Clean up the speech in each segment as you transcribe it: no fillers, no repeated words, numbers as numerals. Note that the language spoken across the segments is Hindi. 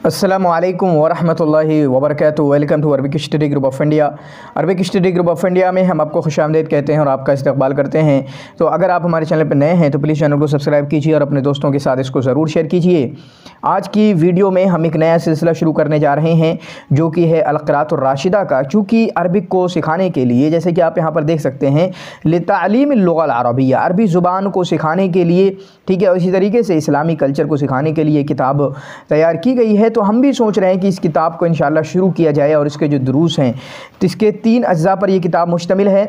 अस्सलामुअलैकुम वरहमतुल्लाहि वबरकातुहू। Welcome to Arabic study group of India. Arabic study group of India में हम आपको खुशामदीद कहते हैं और आपका इस्तकबाल करते हैं। तो अगर आप हमारे चैनल पर नए हैं तो प्लीज़ चैनल को सब्सक्राइब कीजिए और अपने दोस्तों के साथ इसको ज़रूर शेयर कीजिए। आज की वीडियो में हम एक नया सिलसिला शुरू करने जा रहे हैं जो कि है अल-क़िराअतुर राशिदा का। चूँकि अरबिक को सिखाने के लिए, जैसे कि आप यहाँ पर देख सकते हैं, लितालीमिल लुग़ल अरबिय्या, अरबी ज़ुबान को सिखाने के लिए, ठीक है, इसी तरीके से इस्लामी कल्चर को सिखाने के लिए किताब तैयार की गई है। तो हम भी सोच रहे हैं कि इस किताब को इंशाअल्लाह शुरू किया जाए और इसके जो दुरूस हैं तो इसके 3 अज्जा पर यह किताब मुश्तमिल है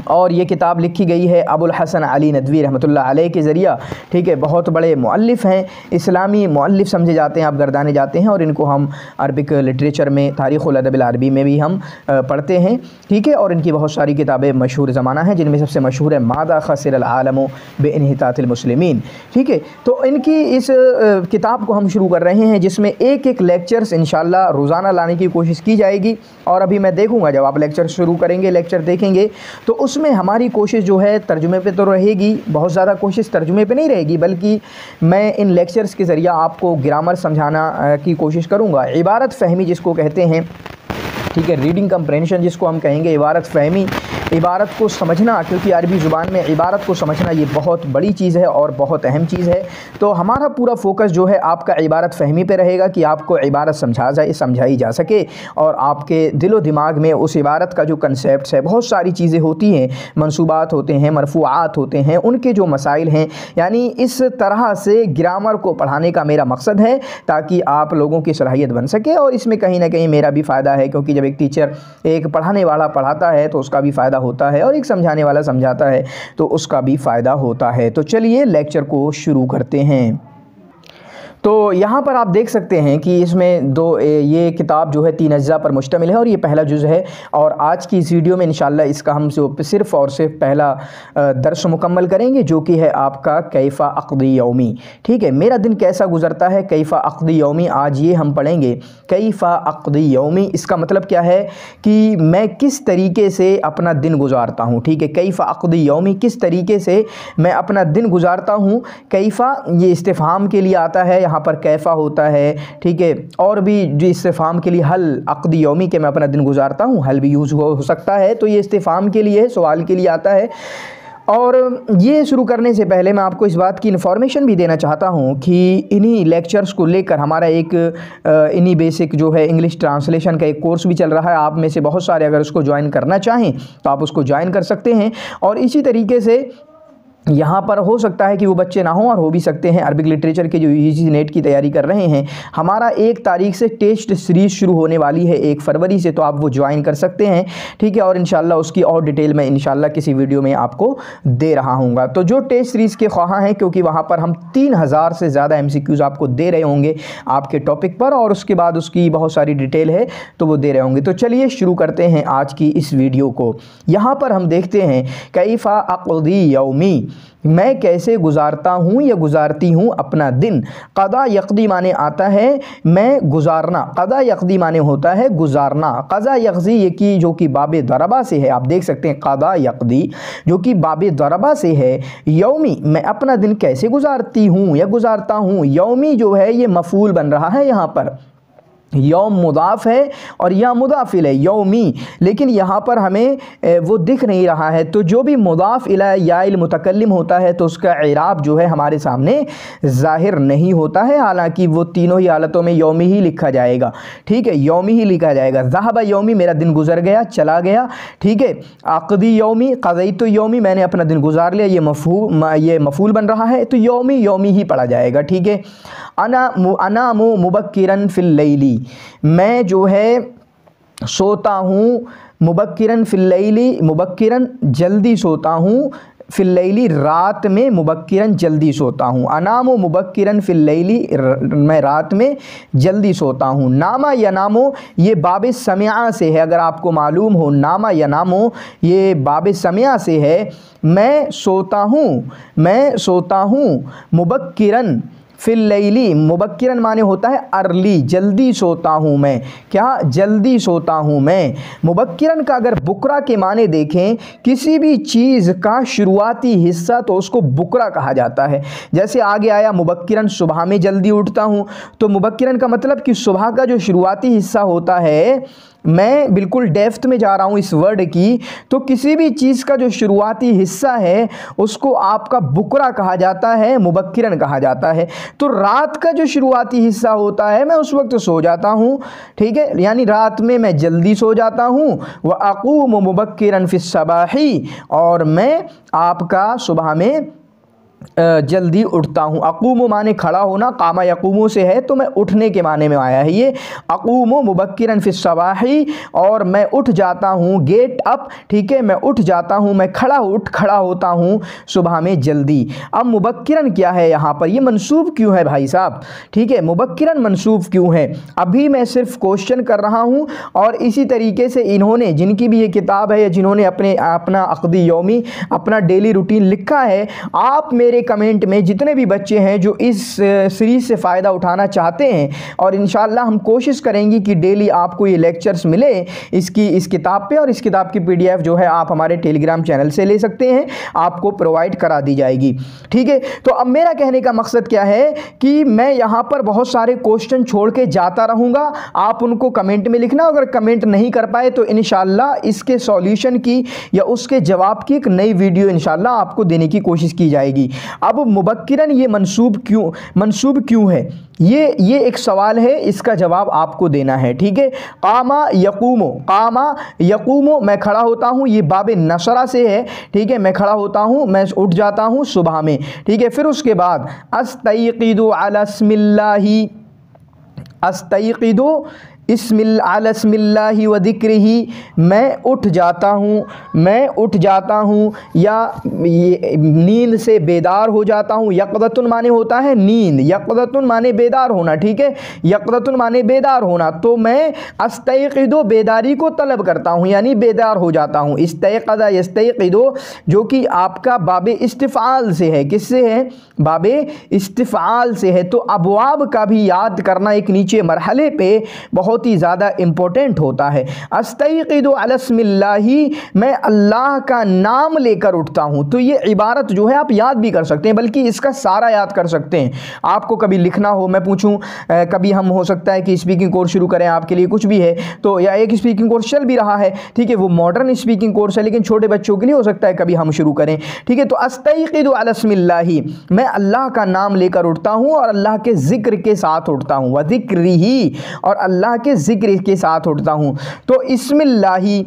और ये किताब लिखी गई है अबुल हसन अली नदवी रहमतुल्लाह अलैह के ज़रिया। ठीक है, बहुत बड़े मुअल्लिफ़ हैं, इस्लामी मुअल्लिफ़ समझे जाते हैं, आप गर्दाने जाते हैं और इनको हम अरबिक लिटरेचर में तारीख़ुल अदब अल-अरबी में भी हम पढ़ते हैं। ठीक है, और इनकी बहुत सारी किताबें मशहूर ज़माना हैं, जिनमें सबसे मशहूर है मादा खसिरल आलमु बिइन्हितातिल मुस्लिमीन। ठीक है, तो इनकी इस किताब को हम शुरू कर रहे हैं जिसमें एक एक लेक्चर्स इंशाअल्लाह रोज़ाना लाने की कोशिश की जाएगी। और अभी मैं देखूँगा जब आप लेक्चर शुरू करेंगे, लेक्चर देखेंगे, तो उसमें हमारी कोशिश जो है तर्जुमे पे तो रहेगी, बहुत ज़्यादा कोशिश तर्जुमे पे नहीं रहेगी, बल्कि मैं इन लेक्चर्स के ज़रिए आपको ग्रामर समझाना की कोशिश करूँगा। इबारत फ़हमी जिसको कहते हैं, ठीक है, रीडिंग कंप्रेंशन जिसको हम कहेंगे, इबारत फ़हमी, इबारत को समझना, क्योंकि अरबी ज़ुबान में इबारत को समझना ये बहुत बड़ी चीज़ है और बहुत अहम चीज़ है। तो हमारा पूरा फोकस जो है आपका इबारत फ़हमी पे रहेगा कि आपको इबारत समझाई जा सके और आपके दिलो दिमाग में उस इबारत का जो कंसेप्ट है, बहुत सारी चीज़ें होती हैं, मंसूबात होते हैं, मरफूआत होते हैं, उनके जो मसाइल हैं, यानी इस तरह से ग्रामर को पढ़ाने का मेरा मकसद है ताकि आप लोगों की सलाहियत बन सके। और इसमें कहीं ना कहीं मेरा भी फ़ायदा है, क्योंकि जब एक टीचर, एक पढ़ाने वाला पढ़ाता है तो उसका भी फ़ायदा होता है और एक समझाने वाला समझाता है तो उसका भी फ़ायदा होता है। तो चलिए लेक्चर को शुरू करते हैं। तो यहाँ पर आप देख सकते हैं कि इसमें ये किताब जो है 3 अज्जा पर मुश्तमिल है और ये पहला जुज़ है। और आज की इस वीडियो में इंशाअल्लाह इसका हम सिर्फ़ और सिर्फ पहला दर्स मुकम्मल करेंगे, जो कि है आपका कैफ़ा अक़दी यौमी। ठीक है, मेरा दिन कैसा गुज़रता है, कैफ़ा अक़दी यौमी, आज ये हम पढ़ेंगे। कैफ़ा अक़दी यौमी, इसका मतलब क्या है कि मैं किस तरीके से अपना दिन गुजारता हूँ। ठीक है, कैफ़ा अक़दी यौमी, किस तरीके से मैं अपना दिन गुजारता हूँ। कैफ़ा ये इस्तिफ़हाम के लिए आता है, यहाँ पर कैफ़ा होता है। ठीक है, और भी जो इस्तिफ़हाम के लिए हल अक़दी यौमी के मैं अपना दिन गुजारता हूँ, हल भी यूज़ हो सकता है, तो ये इस्तिफ़हाम के लिए, सवाल के लिए आता है। और ये शुरू करने से पहले मैं आपको इस बात की इन्फॉर्मेशन भी देना चाहता हूँ कि इन्हीं लेक्चर्स को लेकर हमारा एक इन्हीं बेसिक जो है इंग्लिश ट्रांसलेशन का एक कोर्स भी चल रहा है। आप में से बहुत सारे अगर उसको ज्वाइन करना चाहें तो आप उसको ज्वाइन कर सकते हैं। और इसी तरीके से यहाँ पर हो सकता है कि वो बच्चे ना हों और हो भी सकते हैं अरबिक लिटरेचर के जो यूजीसी नेट की तैयारी कर रहे हैं। हमारा 1 तारीख से टेस्ट सीरीज़ शुरू होने वाली है, 1 फरवरी से, तो आप वो ज्वाइन कर सकते हैं। ठीक है, और इंशाल्लाह उसकी और डिटेल मैं इंशाल्लाह किसी वीडियो में आपको दे रहा हूँगा। तो जो टेस्ट सीरीज़ के ख्वाह हैं, क्योंकि वहाँ पर हम 3000 से ज़्यादा MCQs आपको दे रहे होंगे आपके टॉपिक पर, और उसके बाद उसकी बहुत सारी डिटेल है तो वो दे रहे होंगे। तो चलिए शुरू करते हैं आज की इस वीडियो को। यहाँ पर हम देखते हैं कैफ़ा अक़दी यौमी, मैं कैसे गुजारता हूँ या गुजारती हूँ अपना दिन। क़दा यक़दी माने आता है मैं गुजारना, क़दा यक़दी माने होता है गुजारना। क़ज़ा यक़ज़ी ये की जो कि बाबे दरबा से है, आप देख सकते हैं क़दा यक़दी जो कि बाबे दरबा से है। यौमी, मैं अपना दिन कैसे गुजारती हूँ या गुजारता हूँ। यौमी जो है ये मफ़ूल बन रहा है, यहाँ पर यौम मुदाफ़ है और यह मुदाफ़िल है यौमी, लेकिन यहाँ पर हमें वो दिख नहीं रहा है। तो जो भी मुदाफ़ इला याइल मुतकल्लिम होता है तो उसका इराब जो है हमारे सामने ज़ाहिर नहीं होता है, हालांकि वो तीनों ही हालतों में यौमी ही लिखा जाएगा। ठीक है, यौमी ही लिखा जाएगा। ज़हबा यौमी, मेरा दिन गुजर गया, चला गया। ठीक है, अक़दी यौमी, क़ज़ैतु यौमी, मैंने अपना दिन गुजार लिया, ये मफ़ूल बन रहा है, तो यौमी यौमी ही पढ़ा जाएगा। ठीक है, अनामु मुबक्किरन फिल लैली, मैं जो है सोता हूँ, मुबक्किरन फिल लैली, मुबक्किरन जल्दी सोता हूँ, फिल लैली रात में, मुबक्किरन जल्दी सोता हूँ। अनामो मुबक्किरन फिल लैली, मैं रात में जल्दी सोता हूँ। नामा या नामो ये बाब समिया से है, अगर आपको मालूम हो, नामा या नामो ये बाब समिया से है। मैं सोता हूँ, मैं सोता हूँ, मुबक्किरन फिल लैली, मुबक्किरन माने होता है अर्ली, जल्दी सोता हूँ मैं। क्या? जल्दी सोता हूँ मैं। मुबक्किरन का अगर बुकरा के माने देखें, किसी भी चीज़ का शुरुआती हिस्सा, तो उसको बुकरा कहा जाता है। जैसे आगे आया मुबक्किरन, सुबह में जल्दी उठता हूँ, तो मुबक्किरन का मतलब कि सुबह का जो शुरुआती हिस्सा होता है, मैं बिल्कुल डेप्थ में जा रहा हूँ इस वर्ड की, तो किसी भी चीज़ का जो शुरुआती हिस्सा है उसको आपका बुकरा कहा जाता है, मुबक्किरन कहा जाता है। तो रात का जो शुरुआती हिस्सा होता है, मैं उस वक्त सो जाता हूँ, ठीक है, यानी रात में मैं जल्दी सो जाता हूँ। व अक़ूमु मुबक्किरन फ़िस सबाही, और मैं आपका सुबह में जल्दी उठता हूँ। अक़ूमु माने खड़ा होना, कामा यक़ूमु से है, तो मैं उठने के माने में आया है ये। अक़ूमु मुबक्किरन फ़िस सबाही, और मैं उठ जाता हूँ, गेट अप, ठीक है, मैं उठ जाता हूँ, मैं खड़ा होता हूँ सुबह में जल्दी। अब मुबक्किरन क्या है यहाँ पर, ये मंसूब क्यों है भाई साहब, ठीक है, मुबक्किरन मंसूब क्यों है? अभी मैं सिर्फ क्वेश्चन कर रहा हूँ, और इसी तरीके से इन्होंने, जिनकी भी ये किताब है, या जिन्होंने अपना अक़दी यौमी, अपना डेली रूटीन लिखा है, आप मेरे कमेंट में जितने भी बच्चे हैं जो इस सीरीज़ से फ़ायदा उठाना चाहते हैं, और इंशाअल्लाह हम कोशिश करेंगे कि डेली आपको ये लेक्चर्स मिले इस किताब पे, और इस किताब की PDF जो है आप हमारे टेलीग्राम चैनल से ले सकते हैं, आपको प्रोवाइड करा दी जाएगी, ठीक है। तो अब मेरा कहने का मकसद क्या है कि मैं यहाँ पर बहुत सारे क्वेश्चन छोड़ के जाता रहूँगा, आप उनको कमेंट में लिखना, अगर कमेंट नहीं कर पाए तो इंशाअल्लाह इसके सॉल्यूशन की या उसके जवाब की एक नई वीडियो इंशाअल्लाह आपको देने की कोशिश की जाएगी। अब मुबक्किरन ये मंसूब क्यों है, ये एक सवाल है, इसका जवाब आपको देना है, ठीक है। कामा यकूमो, मैं खड़ा होता हूँ, ये बाबे नसरा से है, ठीक है, मैं खड़ा होता हूँ, मैं उठ जाता हूँ सुबह में, ठीक है। फिर उसके बाद अस्तयक़िदु अला इस्मिल्लाहि व ज़िक्रिही, मैं उठ जाता हूँ, या नींद से बेदार हो जाता हूँ। यक़ज़तुन माने होता है नींद, यक़ज़तुन माने बेदार होना, ठीक है, यक़ज़तुन माने बेदार होना, तो मैं अस्तयक़िदु बेदारी को तलब करता हूँ, यानी बेदार हो जाता हूँ। इस्तयक़ज़ा यस्तयक़िदु, जो कि आपका बाबे इस्तिफ़ाल से है, किससे है? बाबे इस्तिफ़ाल से है। तो अबवाब का भी याद करना एक नीचे मरहले पे बहुत ही ज़्यादा इम्पोर्टेंट होता है। अस्तयक़िदु अला इस्मिल्लाहि, मैं अल्लाह का नाम लेकर उठता हूँ। तो ये इबारत जो है आप याद भी कर सकते हैं, बल्कि इसका सारा याद कर सकते हैं। आपको कभी लिखना हो, मैं पूछूं, कभी हम हो सकता है कि स्पीकिंग कोर्स शुरू करें, आपके लिए कुछ भी है तो, या एक स्पीकिंग कोर्स चल भी रहा है, ठीक है, वो मॉडर्न स्पीकिंग कोर्स है, लेकिन छोटे बच्चों के लिए हो सकता है कभी हम शुरू करें, ठीक है। तो अस्तयक़िदु अला इस्मिल्लाहि, मैं अल्लाह का नाम लेकर उठता हूँ और अल्लाह के ज़िक्र के साथ उठता हूँ। व ज़िक्रिही, और अल्लाह के ज़िक्र के साथ उठता हूँ। तो इस्मिल्लाही,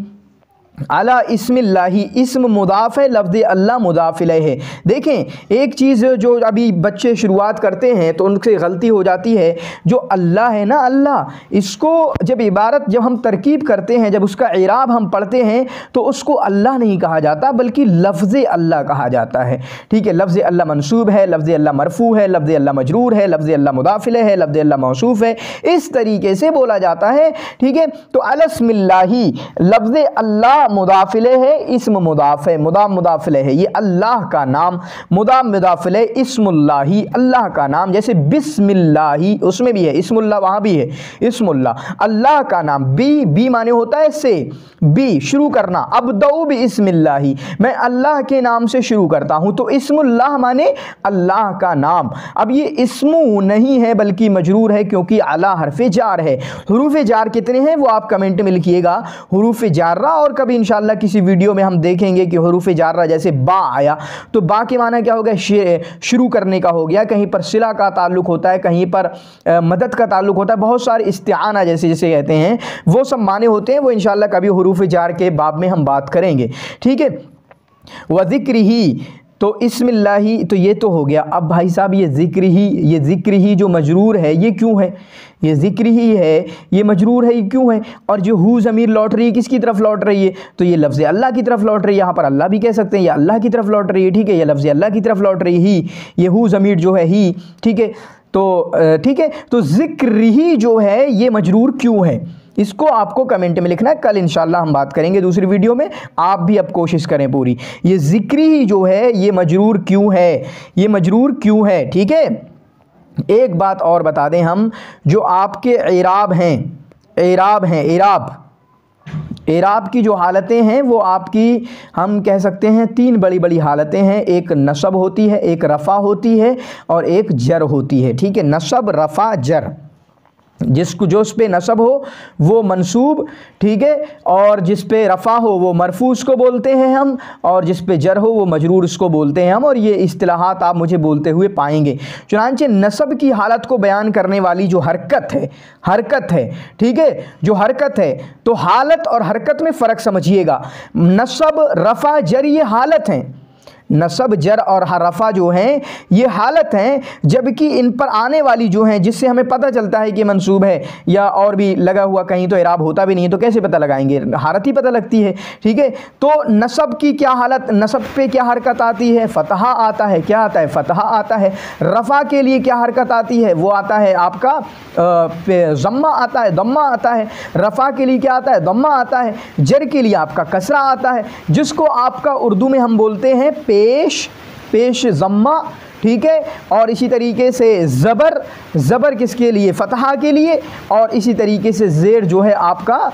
अला इस्मिल्लाही, इस्म मुदाफ़ है, लफ्ज़ अल्लाह मुदाफ़ इलैह है। देखें एक चीज़ जो अभी बच्चे शुरुआत करते हैं तो उनसे गलती हो जाती है, जो अल्लाह है ना, अल्लाह, इसको जब इबारत जब हम तरकीब करते हैं, जब उसका इराब हम पढ़ते हैं तो उसको अल्लाह नहीं कहा जाता, बल्कि लफ्ज़ अल्लाह कहा जाता है, ठीक है। लफ्ज़ अल्लाह मंसूब है, लफ्ज़ अल्लाह मरफ़ू है, लफ्ज़ अल्लाह मजरूर है, लफ्ज़ अल्लाह मुदाफ़ इलैह है, लफ्ज़ अल्लाह मौसूफ़ है, इस तरीके से बोला जाता है, ठीक है। तो अला इस्मिल्लाही, लफ्ज़ अल्लाह मुदाफ़ इलैह है, इस्म मुदाफ़ है, मुदाफ़ इलैह है, ये अल्लाह का नाम, मुदाफ़ इलैह इस्मुल्लाही, अल्लाह का नाम। जैसे बिस्मिल्लाही, उसमें भी है इस्मुल्लाह, वहाँ भी है इस्मुल्लाह, अल्लाह का नाम। बी माने होता है से, बी शुरू करना, अब्दउ बिस्मिल्लाही, मैं अल्लाह के नाम से शुरू करता हूँ। तो इस्मुल्लाह माने अल्लाह का नाम। अब ये इस्मु नहीं है बल्कि मजरूर है, क्योंकि अला हरफ़े जार है। हुरूफ़े जार कितने हैं वो आप कमेंट में लिखिएगा, हुरूफ़े जार्रा, और कभी इंशाअल्लाह किसी वीडियो में हम देखेंगे कि हुरूफ़े जार्रा, जैसे बा आया तो बा के माना क्या हो गया? शुरू करने का हो गया। कहीं पर सिला का ताल्लुक होता है, कहीं पर मदद का ताल्लुक होता है, बहुत सारे इस्तिआना जैसे कहते हैं, वो सब माने होते हैं। वो इंशाअल्लाह कभी हुरूफ़े जार के बाब में हम बात करेंगे, ठीक है। व ज़िक्रिही, तो इस्मिल्लाही, तो ये तो हो गया। अब भाई साहब ये ज़िक्र ही जो मजरूर है ये क्यों है? ये ज़िक्र ही है, ये मजरूर है, ये क्यों है? और जो हु ज़मीर लौट रही है किसकी तरफ लौट रही है? तो ये लफ्ज़ अल्लाह की तरफ लौट रही है। यहाँ पर अल्लाह भी कह सकते हैं, ये अल्लाह की तरफ लौट रही है, ठीक है, ये लफ्ज़ अल्लाह की तरफ लौट रही है, ये हु ज़मीर जो है ही, ठीक है। तो ठीक है, तो ज़िक्र ही जो है ये मजरूर क्यों है, इसको आपको कमेंट में लिखना है। कल इंशाल्लाह हम बात करेंगे दूसरी वीडियो में, आप भी अब कोशिश करें पूरी। ये ज़िक्री जो है ये मजरूर क्यों है, ये मजरूर क्यों है, ठीक है। एक बात और बता दें हम, जो आपके इराब हैं, इराब की जो हालतें हैं वो आपकी हम कह सकते हैं 3 बड़ी बड़ी हालतें हैं। एक नसब होती है, एक रफ़ा होती है और एक जर होती है। ठीक है, नसब, रफ़ा, जर। जो उस पे नसब हो वो मंसूब, ठीक है, और जिस पे रफ़ा हो वो मरफू उसको बोलते हैं हम, और जिस पे जर हो वो मजरूर उसको बोलते हैं हम। और ये इस्तिलाहात आप मुझे बोलते हुए पाएंगे। चुनांचे नसब की हालत को बयान करने वाली जो हरकत है, ठीक है, जो हरकत है, तो हालत और हरकत में फ़र्क समझिएगा। नसब, रफ़ा, जर ये हालत हैं। नसब, जर और रफ़ा जो हैं ये हालत हैं, जबकि इन पर आने वाली जो हैं जिससे हमें पता चलता है कि मंसूब है या और भी लगा हुआ, कहीं तो इराब होता भी नहीं है, तो कैसे पता लगाएंगे, हालत ही पता लगती है। ठीक है, तो नसब की क्या हालत, नसब पे क्या हरकत आती है, फतहा आता है। क्या आता है? फतहा आता है। रफ़ा के लिए क्या हरकत आती है, वो आता है आपका ज़म्मा आता है, दम्मा आता है। रफ़ा के लिए क्या आता है? दम्मा आता है। जर के लिए आपका कसरा आता है, जिसको आपका उर्दू में हम बोलते हैं पेश ज़म्मा। ठीक है, और इसी तरीके से ज़बर किसके लिए? फ़तहा के लिए। और इसी तरीके से ज़ेर जो है आपका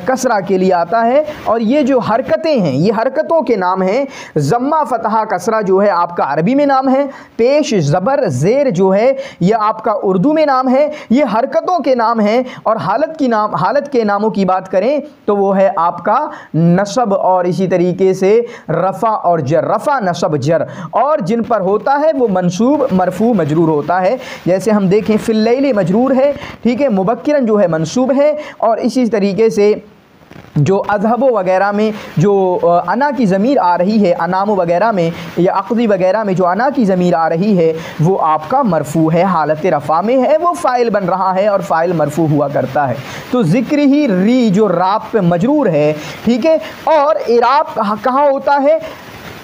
कसरा के लिए आता है। और ये जो हरकतें हैं ये हरकतों के नाम हैं। ज़म्मा, फ़तहा, कसरा जो है आपका अरबी में नाम है। पेश, ज़बर, ज़ेर जो है ये आपका उर्दू में नाम है। ये हरकतों के नाम हैं। और हालत के नामों की बात करें तो वो है आपका नसब और इसी तरीके से रफ़ा और जर। रफ़ा, नसब, जर, और जिन पर होता है वो मंसूब, मरफू, मजरूर होता है। जैसे हम देखें फिल्लैली मजरूर है, ठीक है, मुबक्किरन जो है मंसूब है। और इसी तरीके से जो अज़हबो वगैरह में जो अना की ज़मीर आ रही है, अनामो वगैरह में या अक़दी वगैरह में जो अना की ज़मीर आ रही है वो आपका मरफू है, हालत रफ़ा में है, वो फ़ाइल बन रहा है और फ़ाइल मरफू हुआ करता है। तो ज़िक्र ही री जो राब पे मजरूर है, ठीक है। और इराब कहाँ होता है?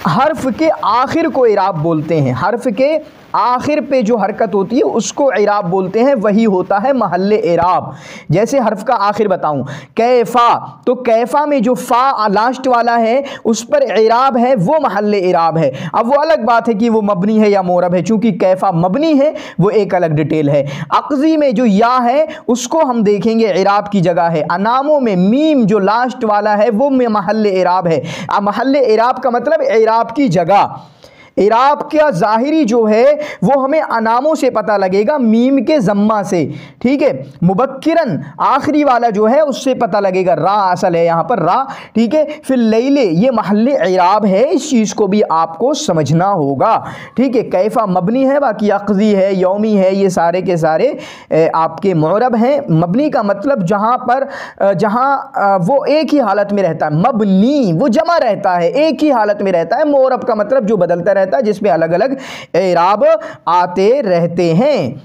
हर्फ के आखिर को इराब बोलते हैं। हर्फ के आखिर पे जो हरकत होती है उसको इराब बोलते हैं, वही होता है महल्ले इराब। जैसे हर्फ का आखिर बताऊं, कैफ़ा, तो कैफ़ा में जो फ़ा लास्ट वाला है उस पर इराब है, वो महल्ले इराब है। अब वो अलग बात है कि वो मबनी है या मोरब है, चूंकि कैफ़ा मबनी है वो एक अलग डिटेल है। अक़ज़ी में जो या है उसको हम देखेंगे इराब की जगह है। अनामों में मीम जो लास्ट वाला है वो महल्ले इराब है। अब महल्ले इराब का मतलब इराब की जगह। इराब का ज़ाहिरी जो है वो हमें अनामों से पता लगेगा, मीम के ज़म्मा से, ठीक है। मुबक्किरन आखिरी वाला जो है उससे पता लगेगा, रा असल है यहाँ पर, रा, ठीक है। फिर लैले ये महल्ले इराब है, इस चीज़ को भी आपको समझना होगा, ठीक है। कैफ़ा मबनी है, बाकी अक़ज़ी है, यौमी है, ये सारे के सारे आपके मुअरब हैं। मबनी का मतलब जहाँ वो एक ही हालत में रहता है, मबनी वो जमा रहता है, एक ही हालत में रहता है। मुअरब का मतलब जो बदलता रहता है, जिसमें अलग अलग इराब आते रहते हैं,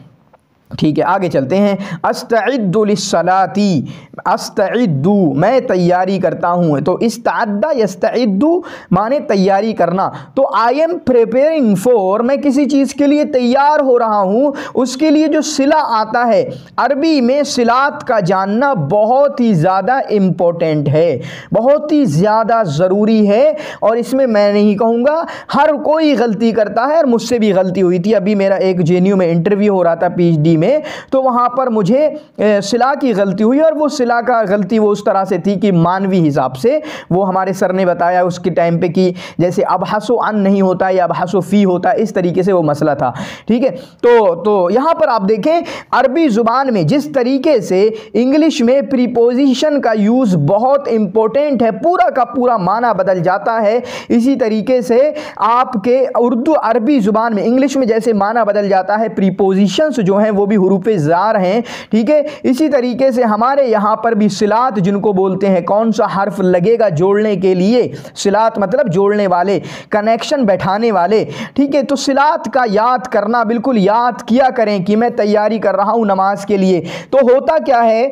ठीक है। आगे चलते हैं। अस्तइद्दु लिस्सलाती, अस्तइद्दु मैं तैयारी करता हूँ, तो इस्तअद्दा यस्तइद्दु माने तैयारी करना। तो आई एम प्रिपेयरिंग फॉर, मैं किसी चीज़ के लिए तैयार हो रहा हूँ, उसके लिए जो सिला आता है, अरबी में सिलात का जानना बहुत ही ज़्यादा इम्पोर्टेंट है, बहुत ही ज़्यादा ज़रूरी है। और इसमें मैं नहीं कहूँगा हर कोई गलती करता है, और मुझसे भी गलती हुई थी। अभी मेरा एक JNU में इंटरव्यू हो रहा था PhD में, तो वहाँ पर मुझे सिला की गलती हुई, और वो सिला का गलती वो उस तरह से थी कि मानवी हिसाब से वो हमारे सर ने बताया उसके टाइम पे कि जैसे अबहसो अन नहीं होता या अबहसो फ़ी होता, इस तरीके से वो मसला था, ठीक है। तो यहाँ पर आप देखें अरबी ज़ुबान में जिस तरीके से इंग्लिश में प्रीपोजिशन का यूज़ बहुत इम्पोर्टेंट है, पूरा का पूरा माना बदल जाता है, इसी तरीके से आपके उर्दू अरबी ज़ुबान में इंग्लिश में जैसे माना बदल जाता है, प्रीपोजिशंस जो हैं वो भी हुरूफ़े ज़ार हैं, ठीक है। इसी तरीके से हमारे यहाँ पर भी सिलात जिनको बोलते हैं, कौन सा हर्फ लगेगा जोड़ने के लिए, सिलात मतलब जोड़ने वाले, कनेक्शन बैठाने वाले, ठीक है। तो सिलात का याद करना, बिल्कुल याद किया करें कि मैं तैयारी कर रहा हूँ नमाज के लिए। तो होता क्या है,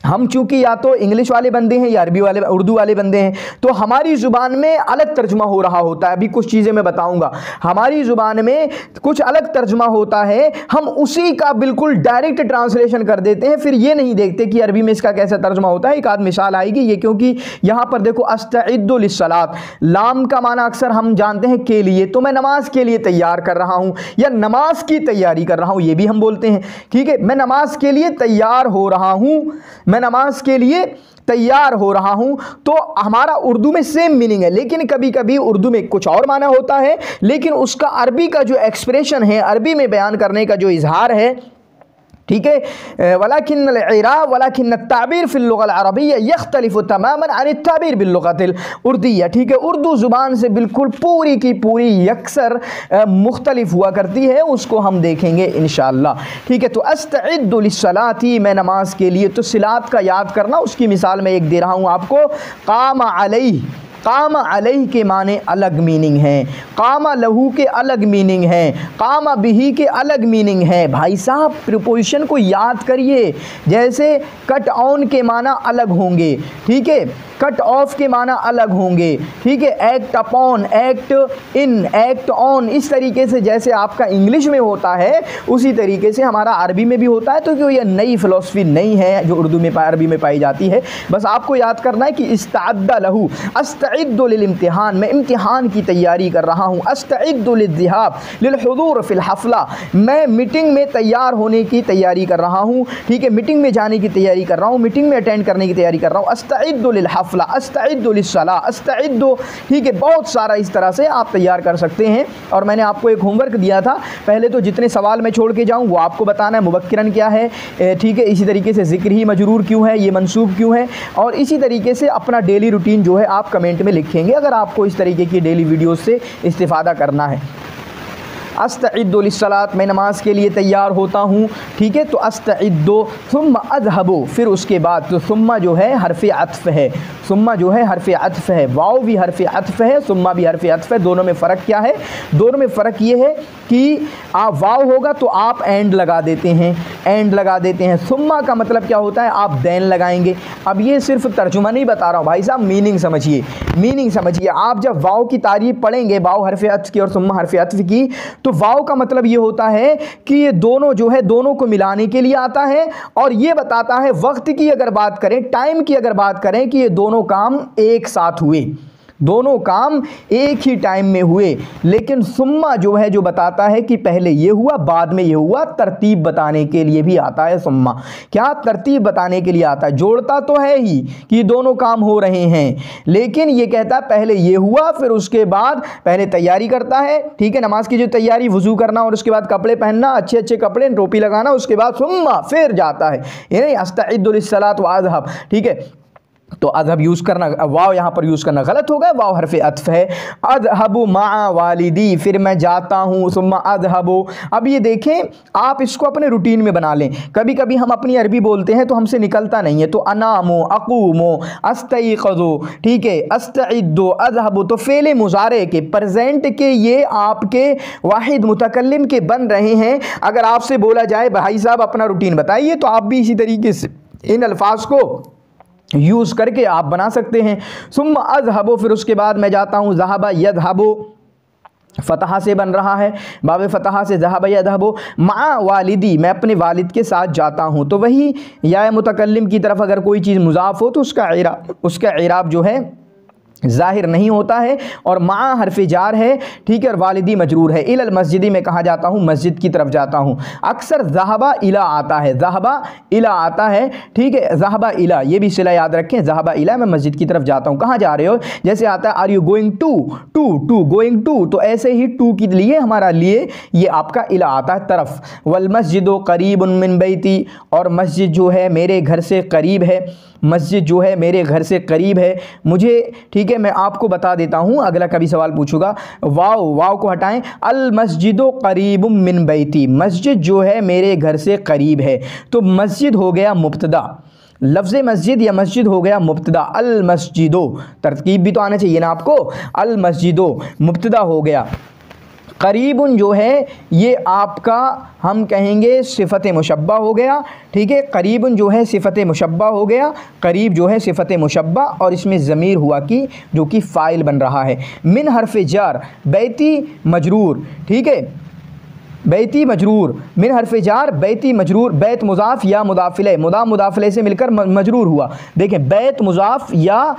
हम चूंकि या तो इंग्लिश वाले बंदे हैं या अरबी वाले उर्दू वाले बंदे हैं, तो हमारी ज़ुबान में अलग तर्जुमा हो रहा होता है। अभी कुछ चीज़ें मैं बताऊंगा, हमारी ज़ुबान में कुछ अलग तर्जुमा होता है, हम उसी का बिल्कुल डायरेक्ट ट्रांसलेशन कर देते हैं, फिर ये नहीं देखते कि अरबी में इसका कैसा तर्जुमा होता है। एक आध मिसाल आएगी ये, क्योंकि यहाँ पर देखो अस्तइद्दु लिस्सलात, लाम का माना अक्सर हम जानते हैं के लिए, तो मैं नमाज के लिए तैयार कर रहा हूँ या नमाज की तैयारी कर रहा हूँ, ये भी हम बोलते हैं। ठीक है, मैं नमाज के लिए तैयार हो रहा हूँ, मैं नमाज के लिए तैयार हो रहा हूं, तो हमारा उर्दू में सेम मीनिंग है, लेकिन कभी कभी उर्दू में कुछ और माना होता है, लेकिन उसका अरबी का जो एक्सप्रेशन है, अरबी में बयान करने का जो इजहार है, ठीक है, वलाकिन अल-इराब वलाकिन अत-ताबीर फिल लुग़ा अल-अरबिय्या यख्तलिफु तमामन अन अत-ताबीर बिल लुग़तिल उर्दिय्या। ठीक है, उर्दू ज़ुबान से बिल्कुल पूरी की पूरी यकसर मुख्तलिफ हुआ करती है, उसको हम देखेंगे इंशाअल्लाह। ठीक है, तो अस्तइद्दु लिस्सलाती, मैं नमाज के लिए, तो सिलात का याद करना, उसकी मिसाल मैं एक दे रहा हूँ आपको। क़ामा अलैहि, कामा अलैहि के माने अलग मीनिंग है, कामा लहू के अलग मीनिंग है, कामा बिही के अलग मीनिंग है। भाई साहब प्रीपोजिशन को याद करिए, जैसे कट ऑन के माना अलग होंगे, ठीक है, कट ऑफ के माना अलग होंगे, ठीक है, act upon, act in, act on, इस तरीके से जैसे आपका इंग्लिश में होता है उसी तरीके से हमारा अरबी में भी होता है। तो क्यों ये नई फ़िलॉसफी नहीं है जो उर्दू में अरबी में पाई जाती है, बस आपको याद करना है कि इस्ताद्दा लहू, अस्तइद्दु लिल इम्तिहान, मैं इम्तिहान की तैयारी कर रहा हूँ, अस्तइद्दु लिज़्ज़िहाब लिल हुज़ूर फ़िल हफ़ला, मैं मीटिंग में तैयार होने की तैयारी कर रहा हूँ, ठीक है, मीटिंग में जाने की तैयारी कर रहा हूँ, मीटिंग में अटेंड करने की तैयारी कर रहा हूँ। अस्तइद्दु लिल हफ़ला, अस्तइद्दु लिस्सलाह, अस्तइद्दु, ठीक है, बहुत सारा इस तरह से आप तैयार कर सकते हैं। और मैंने आपको एक होमवर्क दिया था, पहले तो जितने सवाल मैं छोड़ के जाऊँ वो आपको बताना है, मुबक्किरन क्या है, ठीक है, इसी तरीके से ज़िक्र ही मजरूर क्यों है, ये मंसूब क्यों है, और इसी तरीके से अपना डेली रूटीन जो है आप कमेंट में लिखेंगे, अगर आपको इस तरीके की डेली वीडियोस से इस्तिफ़ादा करना है। अस्तइद्दु लिस्सलात, मैं नमाज के लिए तैयार होता हूँ, ठीक है, तो अस्तइद्दु सुम्मा अज़हबु, फिर उसके बाद, तो सुम्मा जो है हर्फ़े अत्फ़ है, सुम्मा जो है हर्फ़े अत्फ़ है, वाव भी हर्फ़े अत्फ़ है, सुम्मा भी हर्फ़े अत्फ़ है। दोनों में फ़र्क क्या है? दोनों में फ़र्क ये है कि आप वाव होगा तो आप एंड लगा देते हैं, एंड लगा देते हैं। सुम्मा का मतलब क्या होता है? आप दैन लगाएंगे। अब ये सिर्फ तर्जुमा नहीं बता रहा हूँ भाई साहब, मीनिंग समझिए, मीनिंग समझिए। आप जब वाव की तारीफ़ पढ़ेंगे, वाव हर्फ़े अत्फ़ की और सुम्मा हर्फ़े अत्फ़ की, तो वाव का मतलब ये होता है कि ये दोनों जो है दोनों को मिलाने के लिए आता है, और ये बताता है वक्त की अगर बात करें, टाइम की अगर बात करें, कि ये दोनों काम एक साथ हुए, दोनों काम एक ही टाइम में हुए। लेकिन सुम्मा जो है जो बताता है कि पहले ये हुआ बाद में ये हुआ, तरतीब बताने के लिए भी आता है सुम्मा। क्या तरतीब बताने के लिए आता है? जोड़ता तो है ही कि दोनों काम हो रहे हैं, लेकिन ये कहता है पहले ये हुआ फिर उसके बाद, पहले तैयारी करता है, ठीक है, नमाज की जो तैयारी, वुज़ू करना और उसके बाद कपड़े पहनना, अच्छे अच्छे कपड़े, टोपी लगाना, उसके बाद सुम्मा फिर जाता है, यानी अस्तइद्दु लिस्सलात व अज़हब, ठीक है। तो अज़हब यूज़ करना, वाव यहाँ पर यूज़ करना गलत हो गया, वाव हर्फ़े अत्फ़ है। अज़हबु मा'a वालिदी, फिर मैं जाता हूँ, सुम्मा अज़हबु। अब ये देखें, आप इसको अपने रूटीन में बना लें। कभी कभी हम अपनी अरबी बोलते हैं तो हमसे निकलता नहीं है, तो अनामो, अक़ूमो, अस्तयक़ज़ु, ठीक है, अस्तइद्दु, अज़हबु, तो फ़ेले मुज़ारे के, प्रेजेंट के, ये आपके वाहिद मुतकल्लिम के बन रहे हैं। अगर आपसे बोला जाए भाई साहब अपना रूटीन बताइए, तो आप भी इसी तरीके से इन अल्फाज को यूज़ करके आप बना सकते हैं। सुम्मा अज़हबु, फिर उसके बाद मैं जाता हूँ, ज़हबा यज़हबु, फ़तहा से बन रहा है, बाब फ़तहा से, ज़हबा यज़हबु, मा'a वालिदी, मैं अपने वालिद के साथ जाता हूँ। तो वही या मुतकल्लिम की तरफ अगर कोई चीज़ मुज़ाफ़ हो तो उसका इराब जो है ज़ाहिर नहीं होता है, और मा'a हर्फ़े जार है, ठीक है, और वालिदी मजरूर है। इलल मस्जिदी में कहा जाता हूँ, मस्जिद की तरफ जाता हूँ। अक्सर ज़हबा इला आता है, ज़हबा इला आता है, ठीक है, ज़हबा इला, ये भी सिला याद रखें, ज़हबा इला, मैं मस्जिद की तरफ जाता हूँ। कहाँ जा रहे हो? जैसे आता है are you going to, to going to, तो ऐसे ही टू के लिए हमारा लिए ये आपका इला आता है, तरफ। वल मस्जिदो करीबुन मिन बैती, और मस्जिद जो है मेरे घर से करीब है, मस्जिद जो है मेरे घर से करीब है मुझे, ठीक है। मैं आपको बता देता हूँ, अगला कभी सवाल पूछूंगा, वाव को हटाएं, अल मस्जिदो करीबुम मिन बैती, मस्जिद जो है मेरे घर से करीब है। तो मस्जिद हो गया मुब्तदा, लफ्ज़ मस्जिद या मस्जिद हो गया मुब्तदा, अल मस्जिदो, तरकीब भी तो आना चाहिए ना आपको, अल मस्जिदो मुब्तदा हो गया, करीबुन जो है ये आपका हम कहेंगे सिफ़त मुशब्बा हो गया, ठीक है। करीबुन जो है सिफ़त मुशब्बा हो गया, करीब जो है सिफ़त मुशब्बा और इसमें ज़मीर हुआ कि जो कि फ़ाइल बन रहा है। मिन हरफ़ जार बैती मजरूर, ठीक है, बैती मजरूर, मिन हरफ़ जार बैती मजरूर, बैत मुज़ाफ़ या मुदाफ़िले, मुदाफ़िले से मिलकर मजरूर हुआ। देखें बैत मुज़ाफ़ या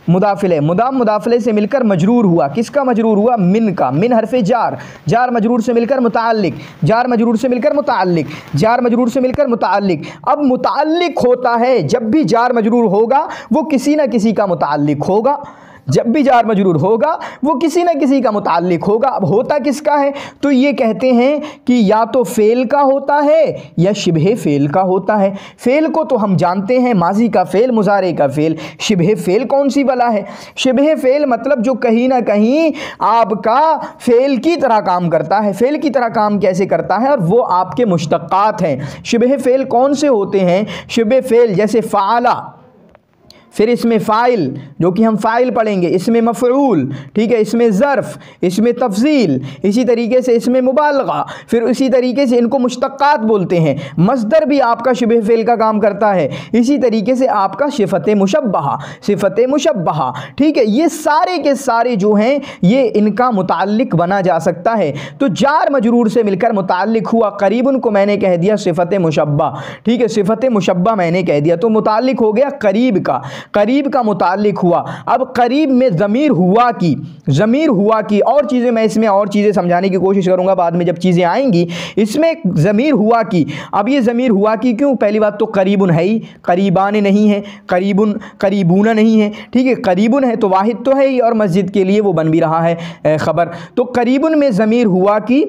मुदाफ़िले, मुदाफ़िले से मिलकर मजरूर हुआ। किसका मजरूर हुआ? मिन का। मिन हरफ़े जार, जार मजरूर से मिलकर मुताल्लिक, जार मजरूर से मिलकर मुताल्लिक, जार मजरूर से मिलकर मुताल्लिक। अब मुताल्लिक होता है जब भी जार मजरूर होगा वो किसी न किसी का मुताल्लिक होगा, जब भी जार मजरूर होगा वो किसी न किसी का मुताल्लिक होगा। अब होता किसका है? तो ये कहते हैं कि या तो फ़ेल का होता है या शिबहे फ़ेल का होता है। फ़ेल को तो हम जानते हैं, माजी का फ़ेल, मुज़ारे का फ़ेल। शिबहे फ़ेल कौन सी बला है? शिबहे फ़ेल मतलब जो कहीं ना कहीं आपका फ़ेल की तरह काम करता है। फ़ेल की तरह काम कैसे करता है? और वो आपके मुश्तक़ात हैं। शिबहे फ़ेल कौन से होते हैं? शिबहे फ़ेल जैसे फ़ाला, फिर इसमें फ़ाइल जो कि हम फ़ाइल पढ़ेंगे, इसमें मफ़ऊल, ठीक है, इसमें ज़र्फ़, इसमें तफ़ज़ील, इसी तरीके से इसमें मुबालगा, फिर इसी तरीके से इनको मुश्तक़ात बोलते हैं। मस्दर भी आपका शिबह फ़ेल का काम करता है। इसी तरीके से आपका सिफ़त मुशब्बहा, सिफ़त मुशब्बहा, ठीक है, ये सारे के सारे जो हैं ये इनका मुताल्लिक बना जा सकता है। तो जार मजरूर से मिलकर मुताल्लिक हुआ। करीबुन को मैंने कह दिया सिफ़त मुशब्बा, ठीक है, सिफ़त मुशब्बा मैंने कह दिया तो मुताल्लिक हो गया करीब का, करीब का मुताल्लिक हुआ। अब करीब में ज़मीर हुआ की, ज़मीर हुआ की और चीज़ें मैं इसमें और चीज़ें समझाने की कोशिश करूँगा बाद में जब चीज़ें आएंगी। इसमें ज़मीर हुआ की, अब ये ज़मीर हुआ की क्यों? पहली बात तो करीबुन है ही, करीबान नहीं है, करीबुन करीबूना नहीं है, ठीक है, करीबुन है तो वाहिद तो है ही और मस्जिद के लिए वो बन भी रहा है ख़बर। तो करीबुन में ज़मीर हुआ की,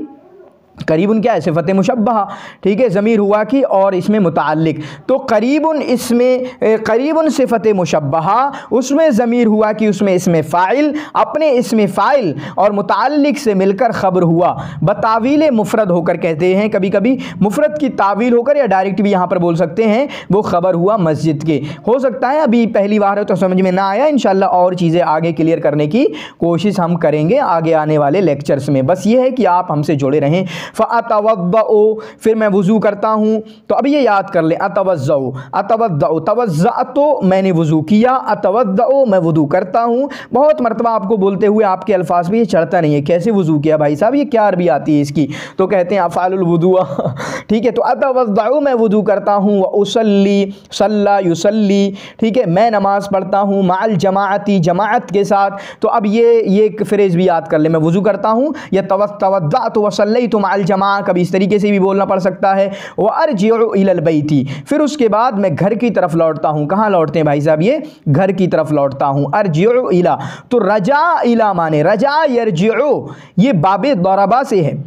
करीबुन क्या है? सिफ़त मुशब्बहा, ठीक है, ज़मीर हुआ की और इसमें मुताल्लिक। तो करीबुन इसमें करीबुन सिफ़त मुशब्बहा, उसमें ज़मीर हुआ कि उसमें इसमें फ़ाइल, अपने इसमें फ़ाइल और मुताल्लिक से मिलकर ख़बर हुआ। बतावील मुफ़रद होकर कहते हैं, कभी कभी मुफ़रद की तावील होकर या डायरेक्ट भी यहाँ पर बोल सकते हैं, वो ख़बर हुआ मस्जिद के। हो सकता है अभी पहली बार है तो समझ में ना आया, इंशाअल्लाह और चीज़ें आगे क्लियर करने की कोशिश हम करेंगे आगे आने वाले लेक्चर्स में। बस ये है कि आप हमसे जुड़े रहें। फ़अतवद्दउ, फिर मैं वज़ू करता हूँ। तो अब ये याद कर लें, अतवज़्ज़उ, अतवद्दउ, तवज़्ज़अतु मैंने वज़ू किया, अतवद्दउ मैं वज़ू करता हूँ। बहुत मरतबा आपको बोलते हुए आपके अल्फाज में ये चढ़ता नहीं है, कैसे वज़ू किया भाई साहब, ये क्या अरबी आती है इसकी? तो कहते हैं अफ़ालुल वुदुआ, ठीक है। तो अतवद्दउ मैं वज़ू करता हूँ, व उसल्ली, सल्ला युसल्ली, ठीक है, मैं नमाज़ पढ़ता हूँ, माल जमाअती, जमाअत के साथ। तो अब ये एक फ्रेज़ भी याद कर ले, मैं वज़ू करता हूँ या तवद्दअतु व सल्लैतु माल जमा, कभी इस तरीके से भी बोलना पड़ सकता है। व अर्जिउ इलल बैती, फिर उसके बाद मैं घर की तरफ लौटता हूँ। कहाँ लौटते हैं भाई साहब? ये घर की तरफ लौटता हूँ। अर्जिउ इला, तो रजा इला माने रजा यरजिउ, ये बाबे दौराबा से है।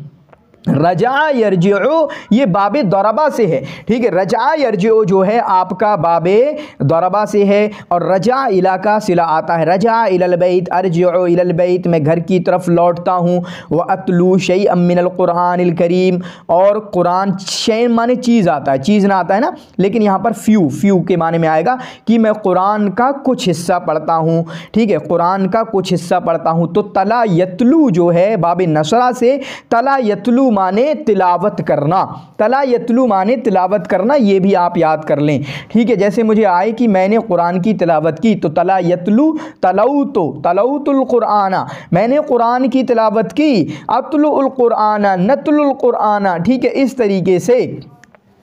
रजा यरजिउ ये बाबे दौराबा से है, ठीक है। रजा यरजिउ जो है आपका बाबे दौराबा से है और रजा इला का सिला आता है। रजा इलल बैत, अर्जिउ इलल बैत मैं घर की तरफ लौटता हूँ। व अतलू शैअम मिनल कुरानिल करीम, और कुरान, शै माने चीज़ आता है, चीज़ ना आता है ना, लेकिन यहाँ पर फ्यू के माने में आएगा कि मैं कुरान का कुछ हिस्सा पढ़ता हूँ, ठीक है, कुरान का कुछ हिस्सा पढ़ता हूँ। तो तला यतलू जो है बाबे नसरा से, तला यतलू माने तिलावत करना, तला यतलू माने तिलावत करना, ये भी आप याद कर लें, ठीक है। जैसे मुझे आए कि मैंने कुरान की तिलावत की, तो तला यतलू तलौतुल कुराना, मैंने कुरान की तिलावत की। अतलुल कुराना, नतलुल कुराना, ठीक है, इस तरीके से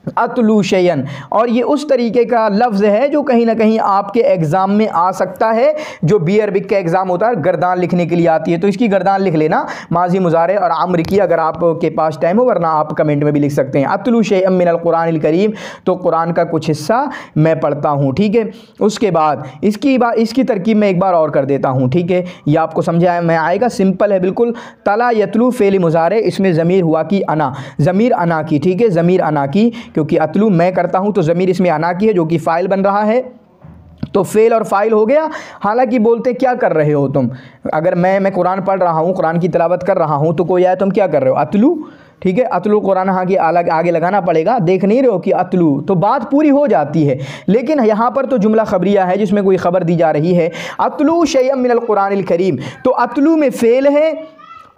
अतलू शयन, और ये उस तरीके का लफ्ज़ है जो कहीं ना कहीं आपके एग्ज़ाम में आ सकता है। जो बी अरबिक का एग्ज़ाम होता है गर्दान लिखने के लिए आती है, तो इसकी गर्दान लिख लेना, माजी मुज़ारे और आम्र की, अगर आपके पास टाइम हो, वरना आप कमेंट में भी लिख सकते हैं। अतलू शयअम मिनल कुरानिल करीम, तो कुरान का कुछ हिस्सा मैं पढ़ता हूँ, ठीक है। उसके बाद इसकी तरकीब में एक बार और कर देता हूँ, ठीक है, ये आपको समझाया में आएगा, सिंपल है बिल्कुल। तला यतलू फ़ेल मुज़ारे, इसमें ज़मीर हुआ कि अना, ज़मीर अना की, ठीक है, ज़मीर अना की, क्योंकि अतलू मैं करता हूं तो ज़मीर इसमें अना की है जो कि फ़ाइल बन रहा है, तो फ़ेल और फ़ाइल हो गया। हालांकि बोलते क्या कर रहे हो तुम, अगर मैं कुरान पढ़ रहा हूं, कुरान की तिलावत कर रहा हूं, तो कोई आए तुम क्या कर रहे हो? अतलू, ठीक है, अतलु कुरान आगे लगाना पड़ेगा, देख नहीं रहे हो कि अतलू, तो बात पूरी हो जाती है। लेकिन यहाँ पर तो जुमला खबरिया है जिसमें कोई ख़बर दी जा रही है। अतलू शैअम मिनल कुरानिल करीम, तो अतलू में फ़ेल है,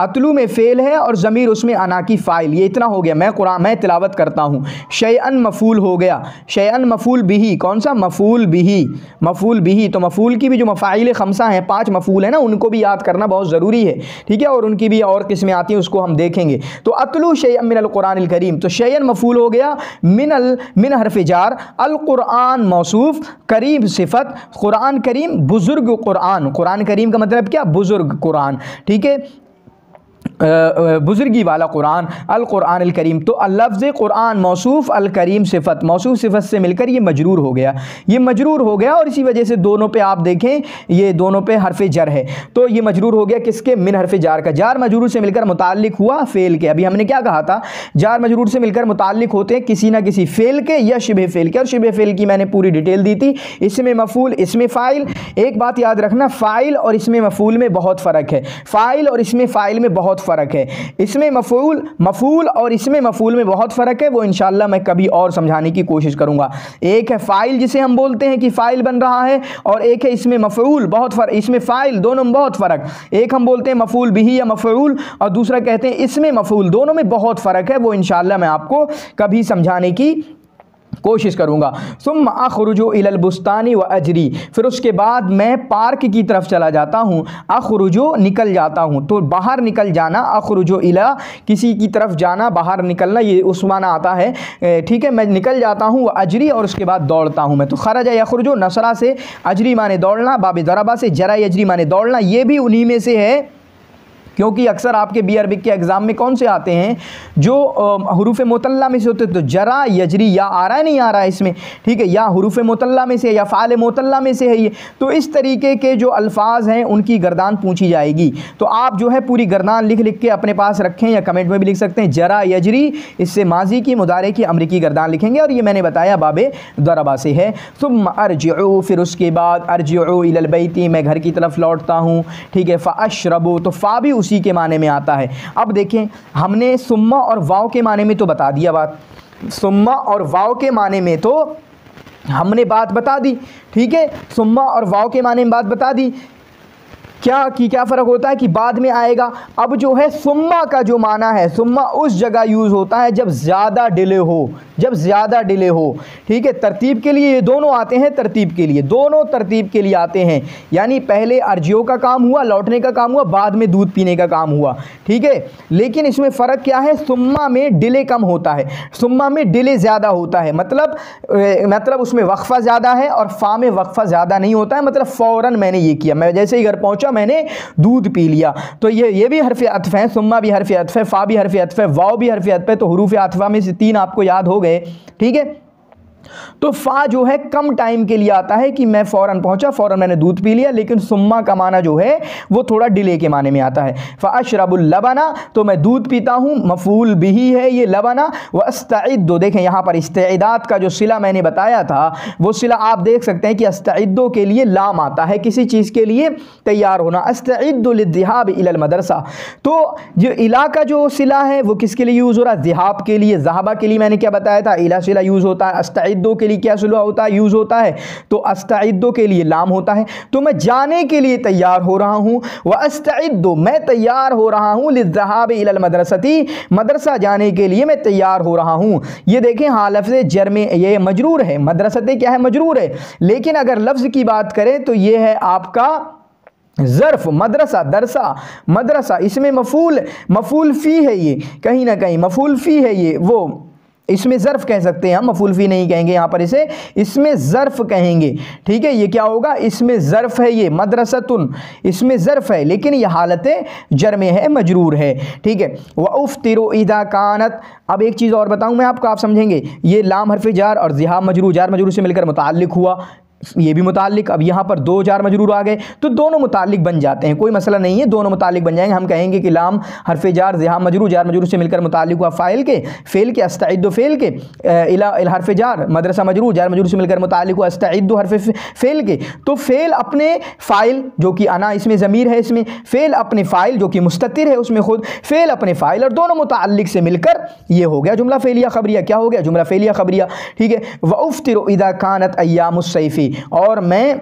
अतलू में फ़ेल है और ज़मीर उसमें अना की फ़ाइल, ये इतना हो गया। मैं कुरान मैं तिलावत करता हूँ। शैअन मफ़ूल हो गया, शैअन मफ़ूल बिही, कौन सा मफ़ूल बिही, मफ़ूल बिही। तो मफ़ूल की भी जो मफ़ाइल ख़म्सा हैं, 5 मफ़ूल है ना, उनको भी याद करना बहुत ज़रूरी है, ठीक है, और उनकी भी और किस्में आती हैं, उसको हम देखेंगे। तो अतलू शैअन मिनल कुरानिल करीम, तो शैअन मफ़ूल हो गया, मिन हरफ़ जार, अल कुरान मौसूफ़, करीम सिफ़त, कुरान करीम बुज़ुर्ग कुरान, कुरान करीम का मतलब क्या, बुज़ुर्ग कुरान, ठीक है, बुजुर्गी वाला कुरान, अल कुरान अल करीम। तो लफ्ज़ कुरान मौसूफ़, अल करीम सिफ़त, मौसूफ़ सिफ़त से मिलकर ये मजरूर हो गया, ये मजरूर हो गया, और इसी वजह से दोनों पे आप देखें, ये दोनों पे हरफ़ जर है, तो ये मजरूर हो गया किसके, मिन हरफ़ जार का। जार मजरूर से मिलकर मुताल्लिक हुआ फ़ेल के। अभी हमने क्या कहा था, जार मजरूर से मिलकर मुताल्लिक होते हैं किसी ना किसी फ़ेल के या शिबे फ़ेल के, और शिबे फ़ेल की मैंने पूरी डिटेल दी थी। इसमें मफ़ूल, इसमें फ़ाइल, एक बात याद रखना, फ़ाइल और इसमें मफ़ूल में बहुत फ़र्क है, फ़ाइल और इसमें फ़ाइल में बहुत फ़र्क है, इसमें मफ़ूल और इसमें मफ़ूल में बहुत फ़र्क है, वो इंशाअल्लाह मैं कभी और समझाने की कोशिश करूंगा। एक है फ़ाइल जिसे हम बोलते हैं कि फ़ाइल बन रहा है, और एक है इसमें मफ़ूल, बहुत फ़र्क, इसमें फ़ाइल, दोनों में बहुत फ़र्क। एक हम बोलते हैं मफ़ूल बिही या मफ़ूल, और दूसरा कहते हैं इसमें मफ़ूल, दोनों में बहुत फ़र्क है, वो इंशाअल्लाह मैं आपको कभी समझाने की कोशिश करूँगा। सुम्मा अखरुजु इलल बुस्तानी व अजरी, फिर उसके बाद मैं पार्क की तरफ चला जाता हूँ। अखरुजु निकल जाता हूँ, तो बाहर निकल जाना, अखरुजु इला किसी की तरफ जाना, बाहर निकलना, ये उस माना आता है, ठीक है। मैं निकल जाता हूँ, व अजरी, और उसके बाद दौड़ता हूँ मैं। तो खरजा यखरुजु नसरा से, अजरी माने दौड़ना, बाब दरबा से, जरा यजरी माने दौड़ना, ये भी उन्हीं में से है, क्योंकि अक्सर आपके बी अरबिक के एग्ज़ाम में कौन से आते हैं, जो हुरूफ मुतल्ला में से होते हैं। तो जरा यजरी, या आ रहा है नहीं आ रहा है इसमें, ठीक है, या हुरूफ मुतल्ला में से या फ़ाल मुतल्ला में से है ये। तो इस तरीके के जो अल्फाज हैं उनकी गर्दान पूछी जाएगी, तो आप जो है पूरी गर्दान लिख लिख के अपने पास रखें, या कमेंट में भी लिख सकते हैं। जरा यजरी, इससे माजी की, मुदारे की, अमरी की गर्दान लिखेंगे, और ये मैंने बताया बाबे दरबा से है। सुम्मा अर्जिउ, फिर उसके बाद अर्जिउ इलल बैती, मैं घर की तरफ लौटता हूँ, ठीक है। फ़अशरबु, तो फ़ा भी उसी के माने में आता है। अब देखें, हमने सुम्मा और वाव के माने में तो बता दिया बात, सुम्मा और वाव के माने में तो हमने बात बता दी, ठीक है। सुम्मा और वाव के माने में बात बता दी, क्या फ़र्क होता है कि बाद में आएगा। अब जो है सुम्मा का जो माना है, सुम्मा उस जगह यूज़ होता है जब ज़्यादा डिले हो, जब ज़्यादा डिले हो, ठीक है। तरतीब के लिए ये दोनों आते हैं, तरतीब के लिए, दोनों तरतीब के लिए आते हैं, यानी पहले अर्जियो का काम हुआ, लौटने का काम हुआ, बाद में दूध पीने का काम हुआ, ठीक है। लेकिन इसमें फ़र्क क्या है, सुम्मा में डिले कम होता है, सुम्मा में डिले ज़्यादा होता है, मतलब उसमें वक्फ़ा ज़्यादा है, और फ़ा में वक्फ़ा ज़्यादा नहीं होता है, मतलब फ़ौरन मैंने ये किया, मैं जैसे ही घर पहुँचा मैंने दूध पी लिया। तो ये भी हरफ़ अत्फ़ है, सुम्मा भी हरफ़ अत्फ़ है, फ़ा भी हरफ़ अत्फ़ है, वाव भी हरफ़ अत्फ़ है। तो हुरूफ़ अत्फ़ा में से 3 आपको याद हो गए, ठीक है। तो फ़ा जो है कम टाइम के लिए आता है कि मैं फ़ौरन पहुंचा, फ़ौरन मैंने दूध पी लिया, लेकिन सुम्मा का माना जो है वो थोड़ा डिले के माने में आता है। फ़अशरबुल लबना, तो मैं दूध पीता हूँ, मफ़ूल बिही है ये लबना। व अस्तइद्दु, देखें यहाँ पर इस्तिदाद का जो सिला मैंने बताया था, वो सिला आप देख सकते हैं कि अस्तइद्दु के लिए लाम आता है, किसी चीज़ के लिए तैयार होना। अस्तइद्दु लिज़्ज़िहाब इलल मदरसा, तो जो इला का जो सिला है वो किसके लिए यूज़ हो रहा है, ज़िहाब के लिए। ज़हाबा के लिए मैंने क्या बताया था, इला सिला यूज़ होता है। अस्तइद्दु के लिए क्या सिला होता है, यूज़ होता है, तो अस्तइद्दु के लिए लाम होता है। तो मैं जाने के लिए तैयार हो रहा हूँ, व अस्तइद्दु, मैं तैयार हो रहा हूँ, लिज़्ज़िहाब इलल मदरसती, मदरसा जाने के लिए मैं तैयार हो रहा हूँ। ये देखें, हाँ लफ्ज़ जर में ये मजरूर है, मदरसते क्या है, मजरूर है, लेकिन अगर लफ्ज़ की बात करें तो ये है आपका ज़र्फ़, मदरसा, दरसा, मदरसा, इसमें मफ़ूल फ़ी है, ये कहीं ना कहीं मफ़ूल फ़ी है, ये वो इसमें ज़र्फ़ कह सकते हैं हम, मफ़ूल फ़ी नहीं कहेंगे यहाँ पर, इसे इसमें ज़र्फ़ कहेंगे, ठीक है। ये क्या होगा, इसमें ज़र्फ़ है, ये मदरसतुन, इसमें ज़र्फ़ है, लेकिन ये हालत जर में है, मजरूर है, ठीक है। व उफ़्तिरु इज़ा कानत, अब एक चीज़ और बताऊँ मैं आपको, आप समझेंगे। ये लाम हरफ़ जार और ज़िहाब मजरूर, जार मजरूर से मिलकर मुताल्लिक हुआ, ये भी मुताल्लिक। अब यहाँ पर 2 जार मजरूर आ गए, तो दोनों मुताल्लिक बन जाते हैं, कोई मसला नहीं है, दोनों मुताल्लिक बन जाएंगे। हम कहेंगे कि लाम हरफ़ जार, ज़िहाब मजरूर, जार मजरूर से मिलकर मुताल्लिक हुआ फ़ाइल के, फ़ेल के, अस्तइद्दु फ़ेल के, इला हरफ़ जार, मदरसा मजरूर, जार मजरूर से मिलकर मुताल्लिक हुआ अस्तइद्दु हरफ़ फ़ेल के। तो फ़ेल अपने फ़ाइल जो कि अना, इसमें ज़मीर है, इसमें फ़ेल अपने फ़ाइल जो कि मुस्ततिर है, उसमें खुद फ़ेल अपने फ़ाइल, और दोनों मुताल्लिक से मिलकर ये हो गया जुमला फ़ेलिया ख़बरिया। क्या हो गया, जुमला फ़ेलिया ख़बरिया, ठीक है। व उफ़्तिरु इज़ा कानत अय्यामुस सैफ़ी, और मैं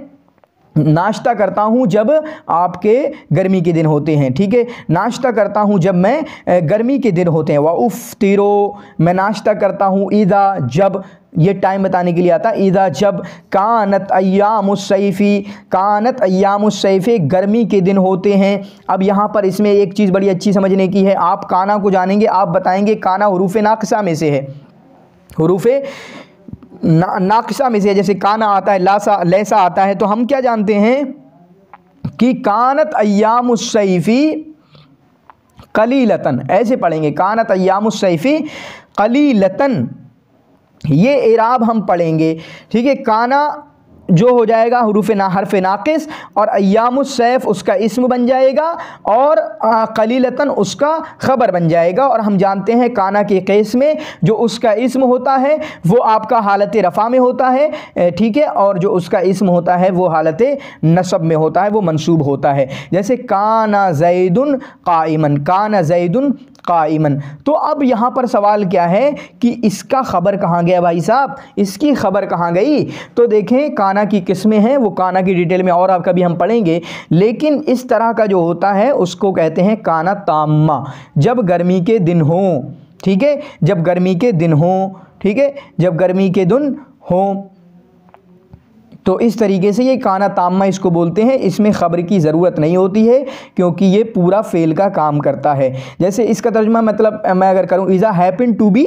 नाश्ता करता हूँ जब आपके गर्मी के दिन होते हैं, ठीक है। नाश्ता करता हूँ जब मैं गर्मी के दिन होते हैं। व उफ्तिरो, मैं नाश्ता करता हूँ इज़ा, जब, ये टाइम बताने के लिए आता है। इज़ा, जब, कानत अय्यामुस्सैफ़ी, कानत अय्यामुस्सैफ़ी, गर्मी के दिन होते हैं। अब यहाँ पर इसमें एक चीज़ बड़ी अच्छी समझने की है। आप काना को जानेंगे, आप बताएंगे काना हुरूफ़ नाक़िसा में से है, हुरूफ़ नाक़िसा में से, जैसे काना आता है, लासा, लैसा आता है। तो हम क्या जानते हैं कि कानत अय्यामुस्सैफ़ी क़लीलतन, ऐसे पढ़ेंगे, कानत अय्यामुस्सैफ़ी क़लीलतन, ये इराब हम पढ़ेंगे, ठीक है। काना जो हो जाएगा हर्फ नाक़िस, और अय्यामुस्सैफ़ उसका इस्म बन जाएगा, और क़लीलतन उसका ख़बर बन जाएगा। और हम जानते हैं काना के केस में जो उसका इस्म होता है वो आपका हालत रफ़ा में होता है, ठीक है, और जो उसका इस्म होता है वो हालत नसब में होता है, वो मंसूब होता है। जैसे काना ज़ैदुन क़ाइमन, काना ज़ैदुन क़ाइमन। तो अब यहाँ पर सवाल क्या है कि इसका ख़बर कहाँ गया भाई साहब, इसकी ख़बर कहाँ गई? तो देखें, काना की किस्में हैं, वो काना की डिटेल में और आप कभी हम पढ़ेंगे, लेकिन इस तरह का जो होता है उसको कहते हैं काना ताम्मा, जब गर्मी के दिन हो, ठीक है, जब गर्मी के दिन हो, ठीक है, जब गर्मी के दिन हो। तो इस तरीके से ये काना ताम्मा इसको बोलते हैं। इसमें ख़बर की ज़रूरत नहीं होती है क्योंकि ये पूरा फ़ेल का काम करता है। जैसे इसका तर्जुमा मतलब मैं अगर करूँ, इज़ा हैपन टू बी,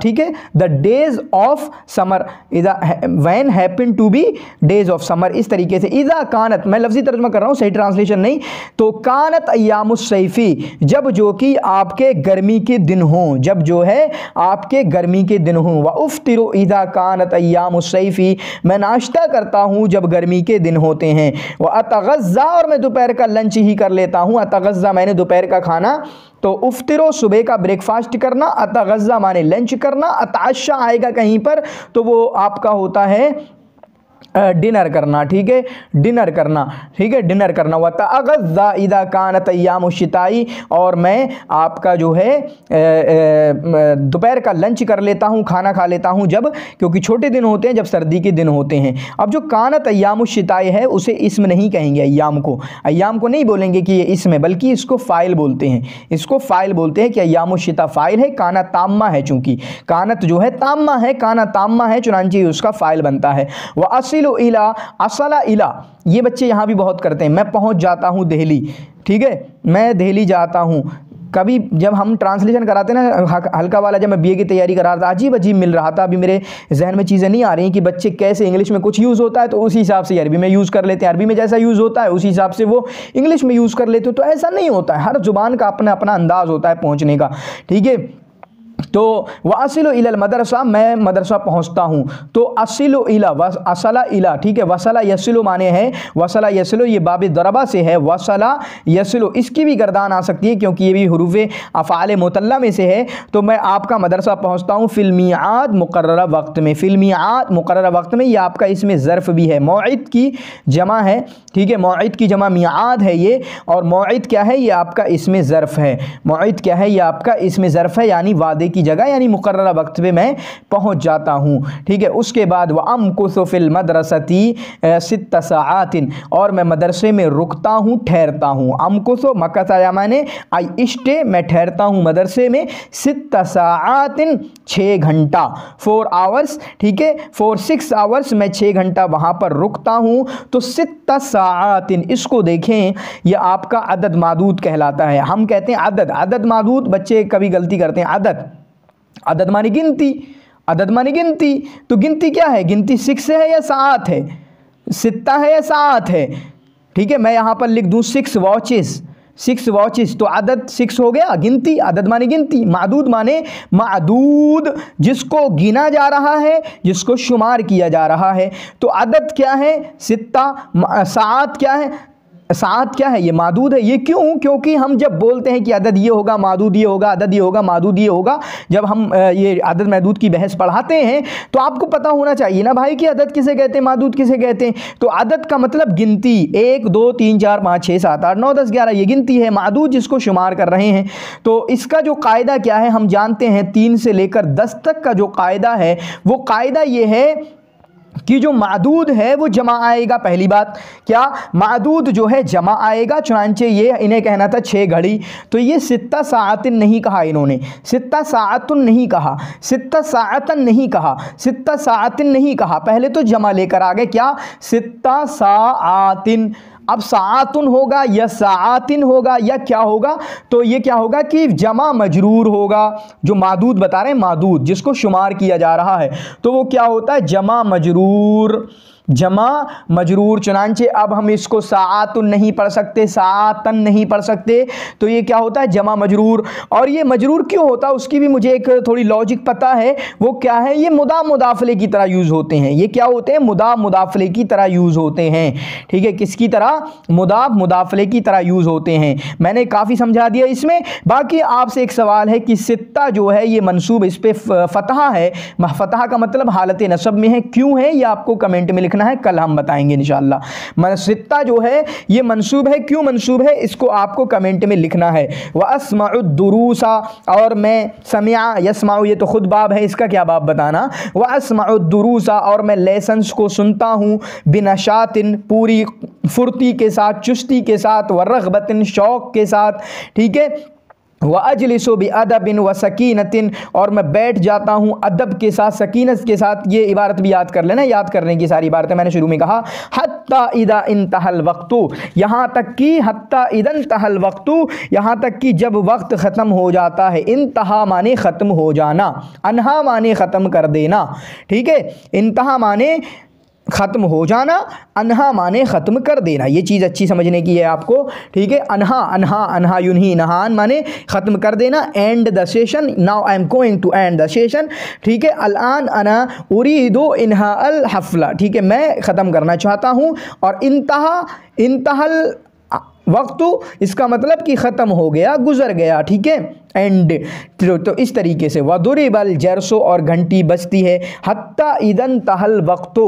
ठीक है, the days of summer, is a when happen to be days of summer, इस तरीके से। इज़ा कानत, मैं लफ्ज़ी तर्जुमा कर रहा हूँ, सही ट्रांसलेशन नहीं। तो कानत अय्यामुस्सैफ़ी, जब जो कि आपके गर्मी के दिन हों, जब जो है आपके गर्मी के दिन हों। व उफ्तिरु इज़ा कानत अय्यामुस्सैफ़ी, मैं नाश्ता करता हूँ जब गर्मी के दिन होते हैं। व अतग़ज़्ज़ा, और मैं दोपहर का लंच ही कर लेता हूँ। अतग़ज़्ज़ा मैंने दोपहर का खाना, तो उफ्तिरो सुबह का ब्रेकफास्ट करना, अतग़ज़्ज़ा माने लंच करना, अताशा आएगा कहीं पर तो वो आपका होता है डिनर करना, ठीक है, डिनर करना, ठीक है, डिनर करना। व तग़ज़्ज़ा इज़ा कानत अय्यामुश्शिताई, और मैं आपका जो है दोपहर का लंच कर लेता हूँ, खाना खा लेता हूँ जब, क्योंकि छोटे दिन होते हैं, जब सर्दी के दिन होते हैं। अब जो कानत अय्यामुश्शिताई है उसे इस्म नहीं कहेंगे, अय्याम को नहीं बोलेंगे कि ये इस्म है, बल्कि इसको फ़ाइल बोलते हैं, इसको फ़ाइल बोलते हैं कि अय्यामुश्शिता फ़ाइल है, काना ताम्मा है, चूँकि कानत जो है ताम्मा है, काना ताम्मा है, चुनांचे उसका फ़ाइल बनता है। व असिलु इला, असला इला, ये बच्चे यहाँ भी बहुत करते हैं। मैं पहुँच जाता हूँ दिल्ली, ठीक है, मैं दिल्ली जाता हूँ। कभी जब हम ट्रांसलेशन कराते ना हल्का वाला, जब मैं बीए की तैयारी करा रहा था, अजीब अजीब मिल रहा था। अभी मेरे जहन में चीज़ें नहीं आ रही कि बच्चे कैसे इंग्लिश में कुछ यूज़ होता है तो उसी हिसाब से अरबी में यूज़ कर लेते हैं, अरबी में जैसा यूज़ होता है उसी हिसाब से वो इंग्लिश में यूज़ कर लेते हो। तो ऐसा नहीं होता है, हर ज़ुबान का अपना अपना अंदाज़ होता है पहुँचने का, ठीक है। तो वसिलु इलल मदरसा, मैं मदरसा पहुंचता हूं। तो असिलु इला, असला इला, ठीक है, वसला यसिलु माने है, वसला यसिलु, ये बाब दरबा से है, वसला यसिलु, इसकी भी गर्दान आ सकती है क्योंकि ये भी हुरूफ़े अफ़ाल मुतल्ला में से है। तो मैं आपका मदरसा पहुंचता हूं फिल मिआद मुकर्ररा वक्त में, फिल मिआद मुकर्ररा वक्त में, ये आपका इसमें ज़र्फ़ भी है, मौइद की जमा है, ठीक है, मौइद की जमा मिआद है ये, और मौइद क्या है, ये आपका इसमें ज़र्फ़ है, मौइद क्या है, ये आपका इसमें ज़र्फ़ है, यानी वादे की जगह, यानी मुकर्ररा वक्त पे मैं पहुंच जाता हूं, ठीक है। उसके बाद व अमकुसु फिल मदरसती सित्त सआतिन, और मैं मदरसे में रुकता हूं, ठहरता हूं। अमकुसु मकसा माने आई स्टे, मैं ठहरता हूं मदरसे में, सित्त सआतिन 6 घंटा, 4 आवर्स, ठीक है, 6 आवर्स, मैं 6 घंटा वहां पर रुकता हूं। तो सित्त सआतिन, इसको देखें, यह आपका अदद मादूद कहलाता है। हम कहते हैं अदद, अदद मादूद, बच्चे कभी गलती करते हैं। अदद, अदद मानी गिनती, अदद मानी गिनती, तो गिनती क्या है, गिनती 6 है या 7 है, सित्ता है या 7 है, ठीक है। मैं यहाँ पर लिख दूँ 6 वॉचेस, 6 वॉचेस, तो अदद 6 हो गया, गिनती, अदद माने गिनती, मादूद माने मादूद, जिसको गिना जा रहा है, जिसको शुमार किया जा रहा है। तो अदद क्या है, सित्ता, 7 क्या है, 7 क्या है, ये मादूद है। ये क्यों, क्योंकि हम जब बोलते हैं कि अदद ये होगा, मादूद ये होगा, अदद ये होगा, मादूद ये होगा, जब हम ये अदद महदूद की बहस पढ़ाते हैं तो आपको पता होना चाहिए ना भाई कि अदद किसे कहते हैं, मादूद किसे कहते हैं। तो अदद का मतलब गिनती, 1 2 3 4 5 6 7 8 9 10 11, ये गिनती है। मादूद जिसको शुमार कर रहे हैं। तो इसका जो कायदा क्या है हम जानते हैं, 3 से लेकर 10 तक का जो कायदा है वो कायदा ये है कि जो मादूद है वो जमा आएगा। पहली बात क्या, मादूद जो है जमा आएगा, चुनांचे ये इन्हें कहना था 6 घड़ी, तो ये सित्ता साअतिन नहीं कहा इन्होंने, सित्ता साअतुन नहीं कहा, सित्ता साअतन नहीं कहा, सित्ता साअतिन नहीं कहा, पहले तो जमा लेकर आ गए, क्या, सित्ता साअतिन। अब साअतुन होगा या साअतिन होगा या क्या होगा, तो ये क्या होगा कि जमा मजरूर होगा। जो मादूद बता रहे हैं, मादूद जिसको शुमार किया जा रहा है, तो वो क्या होता है, जमा मजरूर, जमा मजरूर। चुनांचे अब हम इसको साअतुन नहीं पढ़ सकते, साअतन नहीं पढ़ सकते, तो ये क्या होता है, जमा मजरूर। और ये मजरूर क्यों होता है उसकी भी मुझे एक थोड़ी लॉजिक पता है, वो क्या है, ये मुदाफ मुदाफले की तरह यूज़ होते हैं। ये क्या होते हैं, मुदाफ मुदाफले की तरह यूज़ होते हैं, ठीक है, किसकी तरह, मुदाफ मुदाफले की तरह यूज़ होते हैं। मैंने काफ़ी समझा दिया इसमें। बाकी आपसे एक सवाल है कि सित्ता जो है ये मंसूब, इस पर फतहा है, फतहा का मतलब हालत नसब में है, क्यों है ये आपको कमेंट में लिखना है, कल हम बताएंगे इंशाअल्लाह। सित्ता जो है ये मंसूब है, क्यों मंसूब है इसको आपको कमेंट में लिखना है। व अस्माउ दुरूसा, और मैं समिया यस्माउ, ये तो खुद बाब है, इसका क्या बाब बताना। व अस्माउ दुरूसा, और मैं लेसन्स को सुनता हूँ, बिनशातिन, पूरी फुर्ती के साथ, चुस्ती के साथ, व रग़बतिन, शौक़ के साथ, ठीक है, व अजलिसु बि अदबिन व सकीनतिन, और मैं बैठ जाता हूँ अदब के साथ, सकीनत के साथ। ये इबारत भी याद कर लेना, याद करने की सारी इबारतें मैंने शुरू में कहा। हत्ता इदा इंतहल वक्तु, यहाँ तक कि, हत्ता इदन तहल वक्तु, यहाँ तक कि जब वक्त ख़त्म हो जाता है। इंतहा माने ख़त्म हो जाना, अनहा माने ख़त्म कर देना, ठीक है, इंतहा माने ख़त्म हो जाना, अनहा माने ख़त्म कर देना। ये चीज़ अच्छी समझने की है आपको, ठीक है। अनहा, अनहा, अनहा युनही, नहान माने ख़त्म कर देना। End the session, now I am going to end the session, ठीक है। अलान अना उरीदु इन्हा अल हफ़ला, ठीक है, मैं ख़त्म करना चाहता हूँ। और इंतहा, इंतहल वक्तु, इसका मतलब कि ख़त्म हो गया, गुज़र गया, ठीक है, एंड। तो इस तरीके से वदुरिबल जरसो, और घंटी बजती है। हत्ता इदन तहल वक्तो।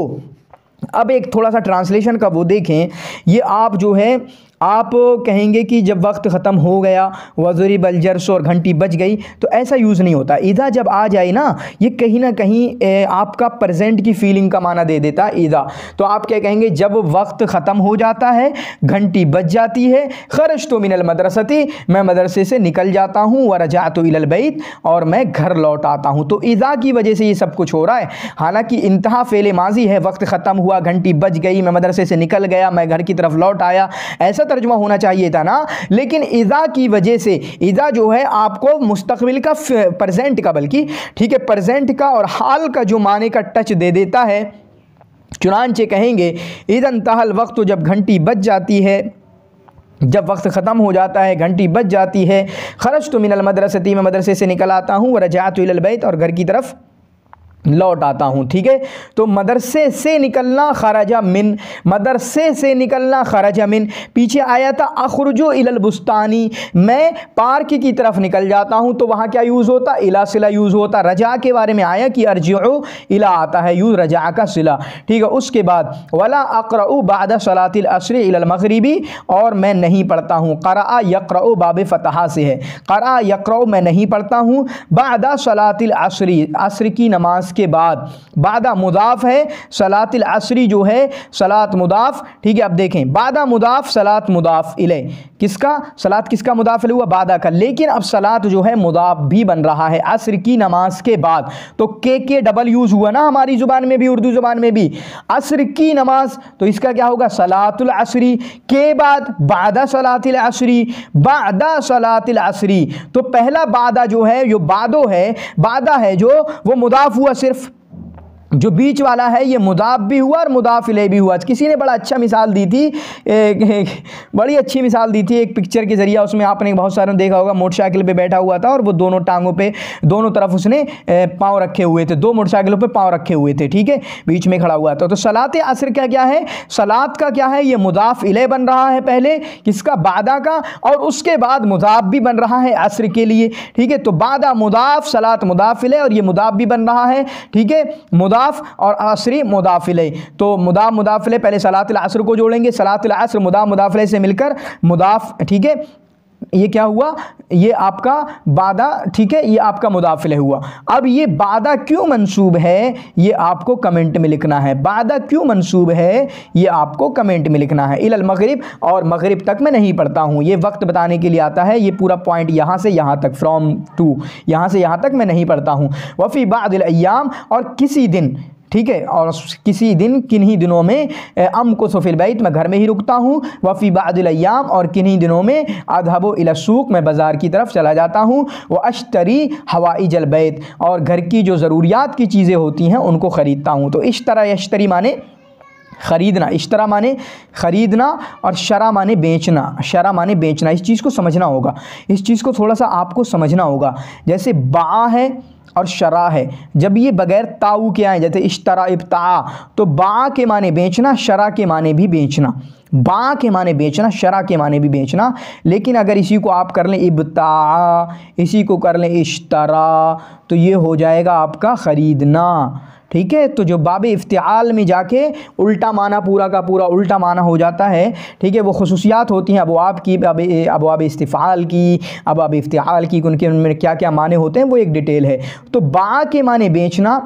अब एक थोड़ा सा ट्रांसलेशन का वो देखें, ये आप जो है आप कहेंगे कि जब वक्त ख़त्म हो गया, वज़ुरी बलजरस, और घंटी बज गई, तो ऐसा यूज़ नहीं होता। इदा जब आ जाए ना, ये कहीं ना कहीं आपका प्रेजेंट की फीलिंग का माना दे देता है इदा। तो आप क्या कहेंगे, जब वक्त ख़त्म हो जाता है, घंटी बज जाती है, खरजतु मिनल मदरसती, मैं मदरसे से निकल जाता हूँ, व रजातु इलल बैत, और मैं घर लौट आता हूँ। तो इदा की वजह से ये सब कुछ हो रहा है। हालांकि इंतहा फ़ेल माजी है, वक्त ख़त्म हुआ, घंटी बज गई, मैं मदरसे से निकल गया, मैं घर की तरफ लौट आया, ऐसा तर्जुमा होना चाहिए था ना। लेकिन इज़ा की वजह से, इज़ा जो है आपको मुस्तकबिल का, प्रेजेंट का, बल्कि ठीक है, प्रेजेंट का और हाल का जो माने का टच दे देता है। चुनांचे कहेंगे इज़न तहल वक्त, जब घंटी बज जाती है, जब वक्त ख़त्म हो जाता है, घंटी बज जाती है। खरजतु मिनल मदरसती, मैं मदरसे से निकल आता हूँ, व रजातु इलल बैत, और घर की तरफ लौट आता हूँ, ठीक है। तो मदरसे से निकलना, खराजा मिन, मदरसे से निकलना, खराजा मिन। पीछे आया था अखरुजु इलल बुस्तानी, मैं पार्क की तरफ निकल जाता हूँ, तो वहाँ क्या यूज़ होता, इला सिला यूज़ होता। रजा के बारे में आया कि अर्जिउ इला आता है यूज़, रजा का सिला, ठीक है। उसके बाद वला अक़रउ बाद सलातिल अस्र इलल मग़रिबी, और मैं नहीं पढ़ता हूँ। क़रअ यक़रउ बाब फ़तहा से है, क़रअ यक़रउ मैं नहीं पढ़ता हूँ। बाद सलातिल अस्री, अस्र की नमाज के बाद। बादा मुदाफ है, सलातिल असरी जो है सलात मुदाफ, ठीक है। अब देखें, बादा मुदाफ, सलात मुदाफ इले, किसका, सलात किसका मुदाफ हुआ, बादा का। लेकिन अब सलात जो है मुदाफ भी बन रहा है असर की नमाज के बाद। तो के डबल यूज़ हुआ ना हमारी ज़ुबान में भी, उर्दू ज़ुबान में भी। असर की नमाज, तो इसका क्या होगा, सलातुल असरी के बाद, बादा सलातिल असरी, बादा सलातिल असरी। तो पहला बादा जो है, जो बादो है, बादा है जो, वो मुदाफ हुआ, सिर्फ जो बीच वाला है ये मुदाफ भी हुआ और मुदाफ इलैह भी हुआ। किसी ने बड़ा अच्छा मिसाल दी थी, बड़ी अच्छी मिसाल दी थी एक पिक्चर के ज़रिए। उसमें आपने बहुत सारे देखा होगा, मोटरसाइकिल पे बैठा हुआ था और वो दोनों टांगों पे दोनों तरफ उसने पाँव रखे हुए थे, दो मोटरसाइकिलों पे पाँव रखे हुए थे, ठीक है, बीच में खड़ा हुआ था। तो सलात असर का क्या है, सलात का क्या है, ये मुदाफ इलैह बन रहा है पहले, किसका, बादा का, और उसके बाद मुदाफ भी बन रहा है असर के लिए, ठीक है। तो बादा मुदाफ, सलात मुदाफ इलैह, और ये मुदाफ भी बन रहा है, ठीक है, मुदाफ और असरी मुदाफ इलैह। तो मुदाफ मुदाफ इलैह, पहले सलातुल असर को जोड़ेंगे, सलातुल असर मुदाफ मुदाफ इलैह से मिलकर मुदाफ, ठीक है, ये क्या हुआ, ये आपका बादा, ठीक है, ये आपका मुदाफ इलैह हुआ। अब ये बादा क्यों मंसूब है ये आपको कमेंट में लिखना है, बादा क्यों मंसूब है ये आपको कमेंट में लिखना है। इलल मगरिब, और मगरिब तक मैं नहीं पढ़ता हूँ, ये वक्त बताने के लिए आता है, ये पूरा पॉइंट यहाँ से यहाँ तक, फ्रॉम टू, यहाँ से यहाँ तक मैं नहीं पढ़ता हूँ। वफ़ी बादिल अय्याम, और किसी दिन, ठीक है, और किसी दिन, किन्हीं दिनों में, अमकुसु फिल बैत, मैं घर में ही रुकता हूँ। वफ़ी बादिल अय्याम, और किन्हीं दिनों में, अज़हबु इला सूक़, मैं बाज़ार की तरफ चला जाता हूँ। व अश्तरी हवाइजल बैत, और घर की जो ज़रूरियात की चीज़ें होती हैं उनको ख़रीदता हूँ। तो इश्तरा यश्तरी माने ख़रीदना, इश्तरा माने ख़रीदना, और शरा माने बेचना, शरा माने बेचना। इस चीज़ को समझना होगा, इस चीज़ को थोड़ा सा आपको समझना होगा। जैसे बा है और शरा है, जब ये बगैर ताऊ के आए, जैसे इश्तरा इब्ता, तो बा के माने बेचना, शरा के माने भी बेचना, बा के माने बेचना, शरा के माने भी बेचना। लेकिन अगर इसी को आप कर लें इब्ता, इसी को कर लें इश्तरा, तो ये हो जाएगा आपका ख़रीदना, ठीक है। तो जो बाब इफ्तिआल में जाके उल्टा माना, पूरा का पूरा उल्टा माना हो जाता है, ठीक है। वो खुसूसियात होती हैं अबवाब की, अबवाब इस्तिफ़ाल की, अबवाब इफ्तिआल की, उनके उनमें क्या क्या माने होते हैं वो एक डिटेल है। तो बा के माने बेचना,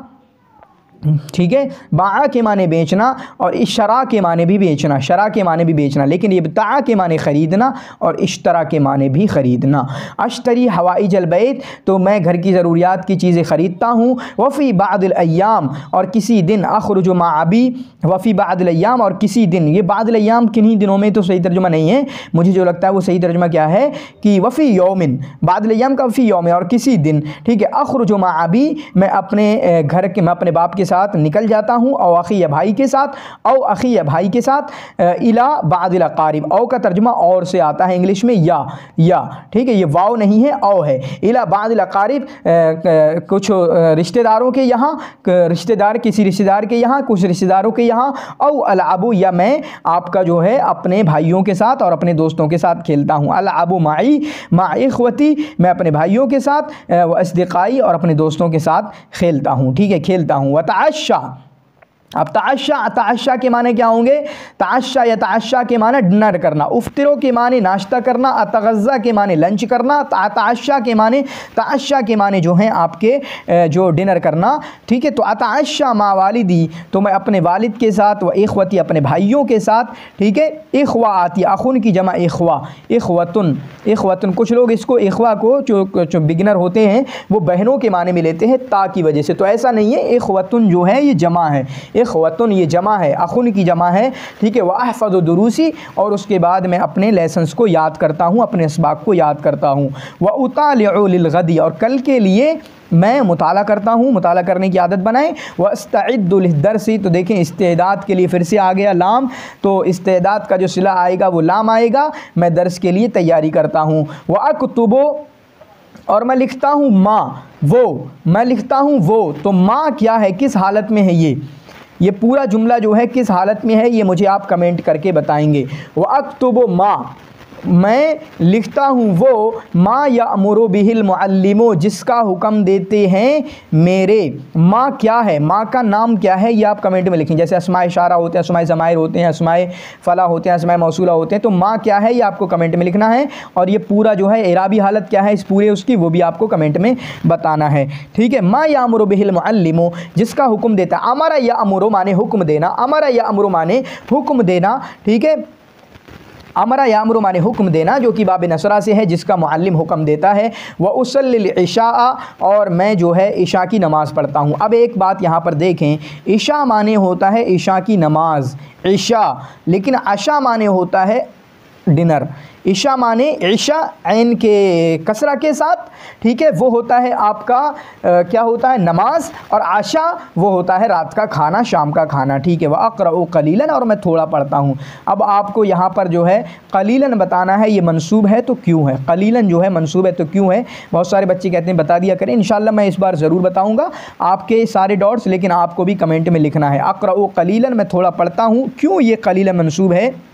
ठीक है, बा के माने बेचना, और इशरा के माने भी बेचना, शरा के माने भी बेचना, लेकिन इब्ता के माने ख़रीदना, और इश्तरा के माने भी ख़रीदना। अश्तरी हवाइजल बैत, तो मैं घर की ज़रूरियात की चीज़ें ख़रीदता हूँ। वफ़ी बादिल अय्याम, और किसी दिन, अख़रुजु माअबी, वफ़ी बादिल अय्याम, और किसी दिन, ये बादिल अय्याम किन्हीं दिनों में तो सही तर्जुमा नहीं है, मुझे जो लगता है वो सही तर्जुमा क्या है कि वफ़ी यौमिन, बादिल अय्याम का वफ़ी यौम, और किसी दिन, ठीक है। अख़रुजु माअबी, मैं अपने घर के, मैं अपने बाप के साथ निकल जाता हूँ, और अखी या भाई के साथ, और अखी या भाई के साथ, इला बादिल अकारिब, औ का तर्जुमा और से आता है इंग्लिश में, या, ठीक है, ये वाव नहीं है, औ है। इला बादिल अकारिब, कुछ रिश्तेदारों के यहाँ, रिश्तेदार किसी रिश्तेदार के यहाँ, कुछ रिश्तेदारों के यहाँ, औ अलअबु, या मैं आपका जो है अपने भाइयों के साथ और अपने दोस्तों के साथ खेलता हूँ। अलअबु माई, मा इख्वती, मैं अपने भाइयों के साथ, व अस्दिक़ाई, और अपने दोस्तों के साथ खेलता हूँ, ठीक है, खेलता हूँ। व ताशा, अब ताशा के माने क्या होंगे, ताशा या ताशा के माने डिनर करना, उफ्तिरो के माने नाश्ता करना, अतगज़्ज़ा के माने लंच करना, ताशा के माने जो हैं आपके जो डिनर करना, ठीक है। तो अताशा मा वालिदी, तो मैं अपने वालिद के साथ, व इख्वती, अपने भाइयों के साथ, ठीक है। इख्वा आती, अखुन की जमा इख्वा, इख्वतुन, कुछ लोग इसको इख्वा को जो बिगिनर होते हैं वो बहनों के माने में लेते हैं ता की वजह से, तो ऐसा नहीं है। इख्वतुन जो है ये जमा है, इख्वतुन ये जमा है, अखुन की जमा है, ठीक है। वह अहफ़ज़ु दुरूसी, और उसके बाद मैं अपने लेसन्स को याद करता हूँ, अपने इसबाक को याद करता हूँ। वह उतालिउ लिलगदी, और कल के लिए मैं मुताला करता हूँ, मुताला करने की आदत बनाएं। वह अस्तइद्दु लिद्दर्सी, तो देखें इस्तेदाद के लिए फिर से आ गया लाम, तो इस्तेदाद का जो सिला आएगा वो लाम आएगा, मैं दर्स के लिए तैयारी करता हूँ। वह अक्तुबो, और मैं लिखता हूँ माँ, वो, मैं लिखता हूँ वो, तो माँ क्या है, किस हालत में है, ये पूरा जुमला जो है किस हालत में है ये मुझे आप कमेंट करके बताएंगे। व अक्तुबु माँ, मैं लिखता हूँ वो, माँ यअमुरु बिहिल मुअल्लिमु, जिसका हुक्म देते हैं मेरे। माँ क्या है, माँ का नाम क्या है, ये आप कमेंट में लिखें। जैसे अस्माए इशारा होते हैं, अस्माए ज़माइर होते हैं, अस्माए फ़ला होते हैं, अस्माए मौसूला होते हैं, तो माँ क्या है ये आपको कमेंट में लिखना है। और ये पूरा जो है इराबी हालत क्या है इस पूरे उसकी, वो भी आपको कमेंट में बताना है, ठीक है। माँ यअमुरु बिहिल मुअल्लिमु, जिसका हुक्म देता है। अमरा यअमुरु माने हुक्म देना, अमरा यअमुरु माने हुक्म देना, ठीक है। अमरा यामुरु माने हुक्म देना, जो कि बाब नसरा से है, जिसका मुअल्लिम हुक्म देता है। व उसल्लिल इशा, और मैं जो है इशा की नमाज़ पढ़ता हूँ। अब एक बात यहाँ पर देखें, इशा माने होता है इशा की नमाज, इशा, लेकिन अशा माने होता है डिनर। इशा माने इशा ऐन के कसरा के साथ, ठीक है, वो होता है आपका क्या होता है नमाज, और आशा वो होता है रात का खाना, शाम का खाना, ठीक है। वह अक़रउ क़लीलन, और मैं थोड़ा पढ़ता हूँ। अब आपको यहाँ पर जो है क़लीलन बताना है, ये मंसूब है तो क्यों है, क़लीलन जो है मंसूब है तो क्यों है। बहुत सारे बच्चे कहते हैं बता दिया करें, इंशाअल्लाह मैं इस बार ज़रूर बताऊँगा आपके सारे डॉट्स, लेकिन आपको भी कमेंट में लिखना है। अक़रउ क़लीलन, मैं थोड़ा पढ़ता हूँ, क्यों ये क़लीलन मंसूब है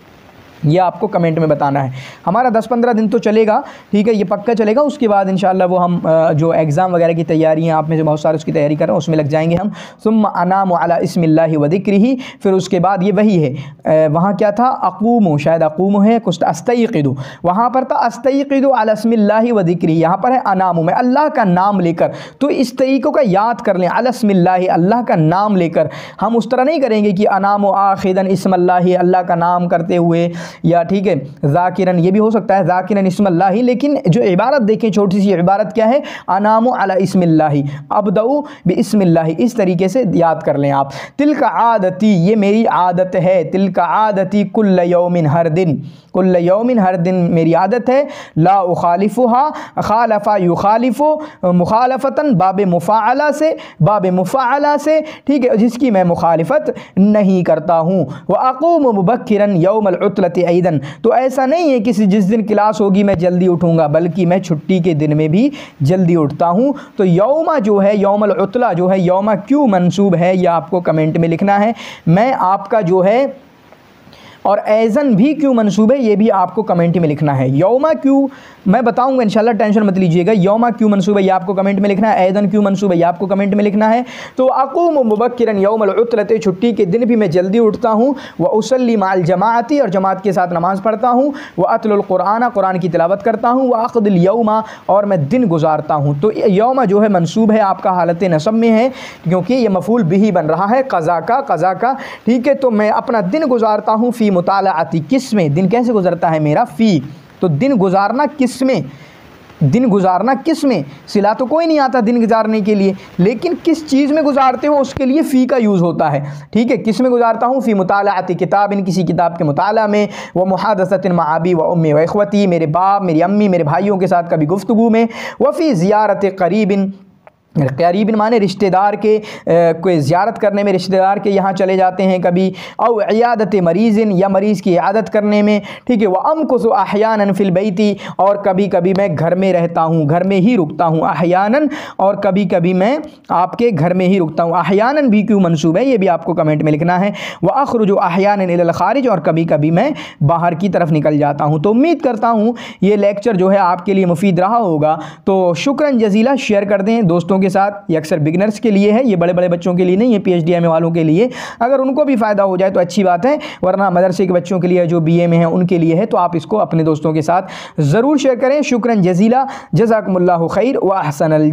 ये आपको कमेंट में बताना है। हमारा 10-15 दिन तो चलेगा, ठीक है, ये पक्का चलेगा। उसके बाद इंशाल्लाह वो हम जो एग्ज़ाम वगैरह की तैयारी हैं, आप में से बहुत सारे उसकी तैयारी कर रहे हैं, उसमें लग जाएंगे हम। सुम्मा अनामु अला इस्मिल्लाहि व ज़िक्रिही, फिर उसके बाद ये वही है, वहाँ क्या था, अक़ूमु, शायद अक़ूमु है, कुछ अस्तयक़िदु, वहाँ पर था अस्तयक़िदु अला इस्मिल्लाहि व ज़िक्रिही, यहाँ पर है अनामु, मैं अल्लाह का नाम लेकर। तो इस तरीक़ों का याद कर लें, अला इस्मिल्लाहि, अल्लाह का नाम लेकर। हम उस तरह नहीं करेंगे कि अनामु आखिदन इस्मल्लाहि, अल्लाह का नाम करते हुए, या ठीक है ज़ाकिरन, ये भी हो सकता है ज़ाकिरन इस्मल्लाहि, लेकिन जो इबारत देखें, छोटी सी इबारत क्या है, अनामु अला इस्मिल्लाहि, अब्दउ बिस्मिल्लाहि, इस तरीके से याद कर लें आप। तिलका आदती, ये मेरी आदत है, तिलका आदती कुल्ल यौमिन, हर दिन, कुल्ल यौमिन, हर दिन मेरी आदत है। ला उखालिफुहा, खालफा युखालिफु, मुखालफतन बाब मुफ़ाअला से, बाब मुफ़ाअला से, ठीक है, जिसकी मैं मुखालिफत नहीं करता हूँ। व अक़ूमु मुबक्किरन यौमल उतलति ऐदन, तो ऐसा नहीं है कि जिस दिन क्लास होगी मैं जल्दी उठूँगा, बल्कि मैं छुट्टी के दिन में भी जल्दी उठता हूँ। तो यौमा जो है, यौमल उतला जो है, यौमा क्यों मंसूब है, यह आपको कमेंट में लिखना है। मैं आपका जो है, और ऐज़न भी क्यों मंसूब है, ये भी आपको कमेंट में लिखना है। यौमा क्यों मैं बताऊंगा इंशाल्लाह, टेंशन मत लीजिएगा। यौमा क्यों मंसूब है, ये आपको कमेंट में लिखना है। ऐज़न क्यों मंसूब है, ये आपको कमेंट में लिखना है। तो अक़ूमु मुबक्किरन यौमल उतलत, छुट्टी के दिन भी मैं जल्दी उठता हूँ। व उसल्ली माल जमाअती, और जमात के साथ नमाज़ पढ़ता हूँ। व अतलुल कुरान, कुरान की तिलावत करता हूँ। व अक़दिल यौमा, और मैं दिन गुजारता हूँ। तो यौमा जो है मंसूब है, आपका हालत नसब में है, क्योंकि ये मफ़ूल बिही बन रहा है, क़ज़ा का, ठीक है। तो मैं अपना दिन गुजारता हूँ, फ़ी मुतालाअती, किस में, दिन कैसे गुजरता है मेरा, फ़ी, तो दिन गुजारना किस में, दिन गुजारना किस में, सिला तो कोई नहीं आता दिन गुजारने के लिए, लेकिन किस चीज़ में गुजारते हो उसके लिए फ़ी का यूज़ होता है, ठीक है। किस में गुजारता हूँ, फ़ी मुतालाअती किताब, इन किसी किताब के मुताला में। व मुहादसतिन मा अबी व उम्मी व इख़वती, मेरे बाप मेरी अम्मी मेरे भाइयों के साथ कभी गुफ्तगू में। व फ़ी ज़ियारत क़रीबिन, क़रीबिन माने रिश्तेदार के कोई ज़ियारत करने में, रिश्तेदार के यहाँ चले जाते हैं कभी। और इयादत मरीज़िन, या मरीज़ की इयादत करने में, ठीक है। वह अमकुसु अहयानन फ़िल बैती, और कभी कभी मैं घर में रहता हूँ, घर में ही रुकता हूँ। अहयानन, और कभी कभी मैं आपके घर में ही रुकता हूँ। अहयानन भी क्यों मंसूब है, ये भी आपको कमेंट में लिखना है। वह अख़रुजु अहयानन इलल ख़ारिज, और कभी कभी मैं बाहर की तरफ निकल जाता हूँ। तो उम्मीद करता हूँ ये लेक्चर जो है आपके लिए मुफीद रहा होगा। तो शुक्रन जज़ीला, शेयर कर दें दोस्तों के साथ। ये अक्सर बिगनर्स के लिए है, ये बड़े बड़े बच्चों के लिए नहीं है, PhD MA वालों के लिए। अगर उनको भी फ़ायदा हो जाए तो अच्छी बात है, वरना मदरसे के बच्चों के लिए जो BA में है उनके लिए है। तो आप इसको अपने दोस्तों के साथ ज़रूर शेयर करें। शुक्रन जज़ीला, जज़ाकुमुल्लाहु खैर व अहसनल।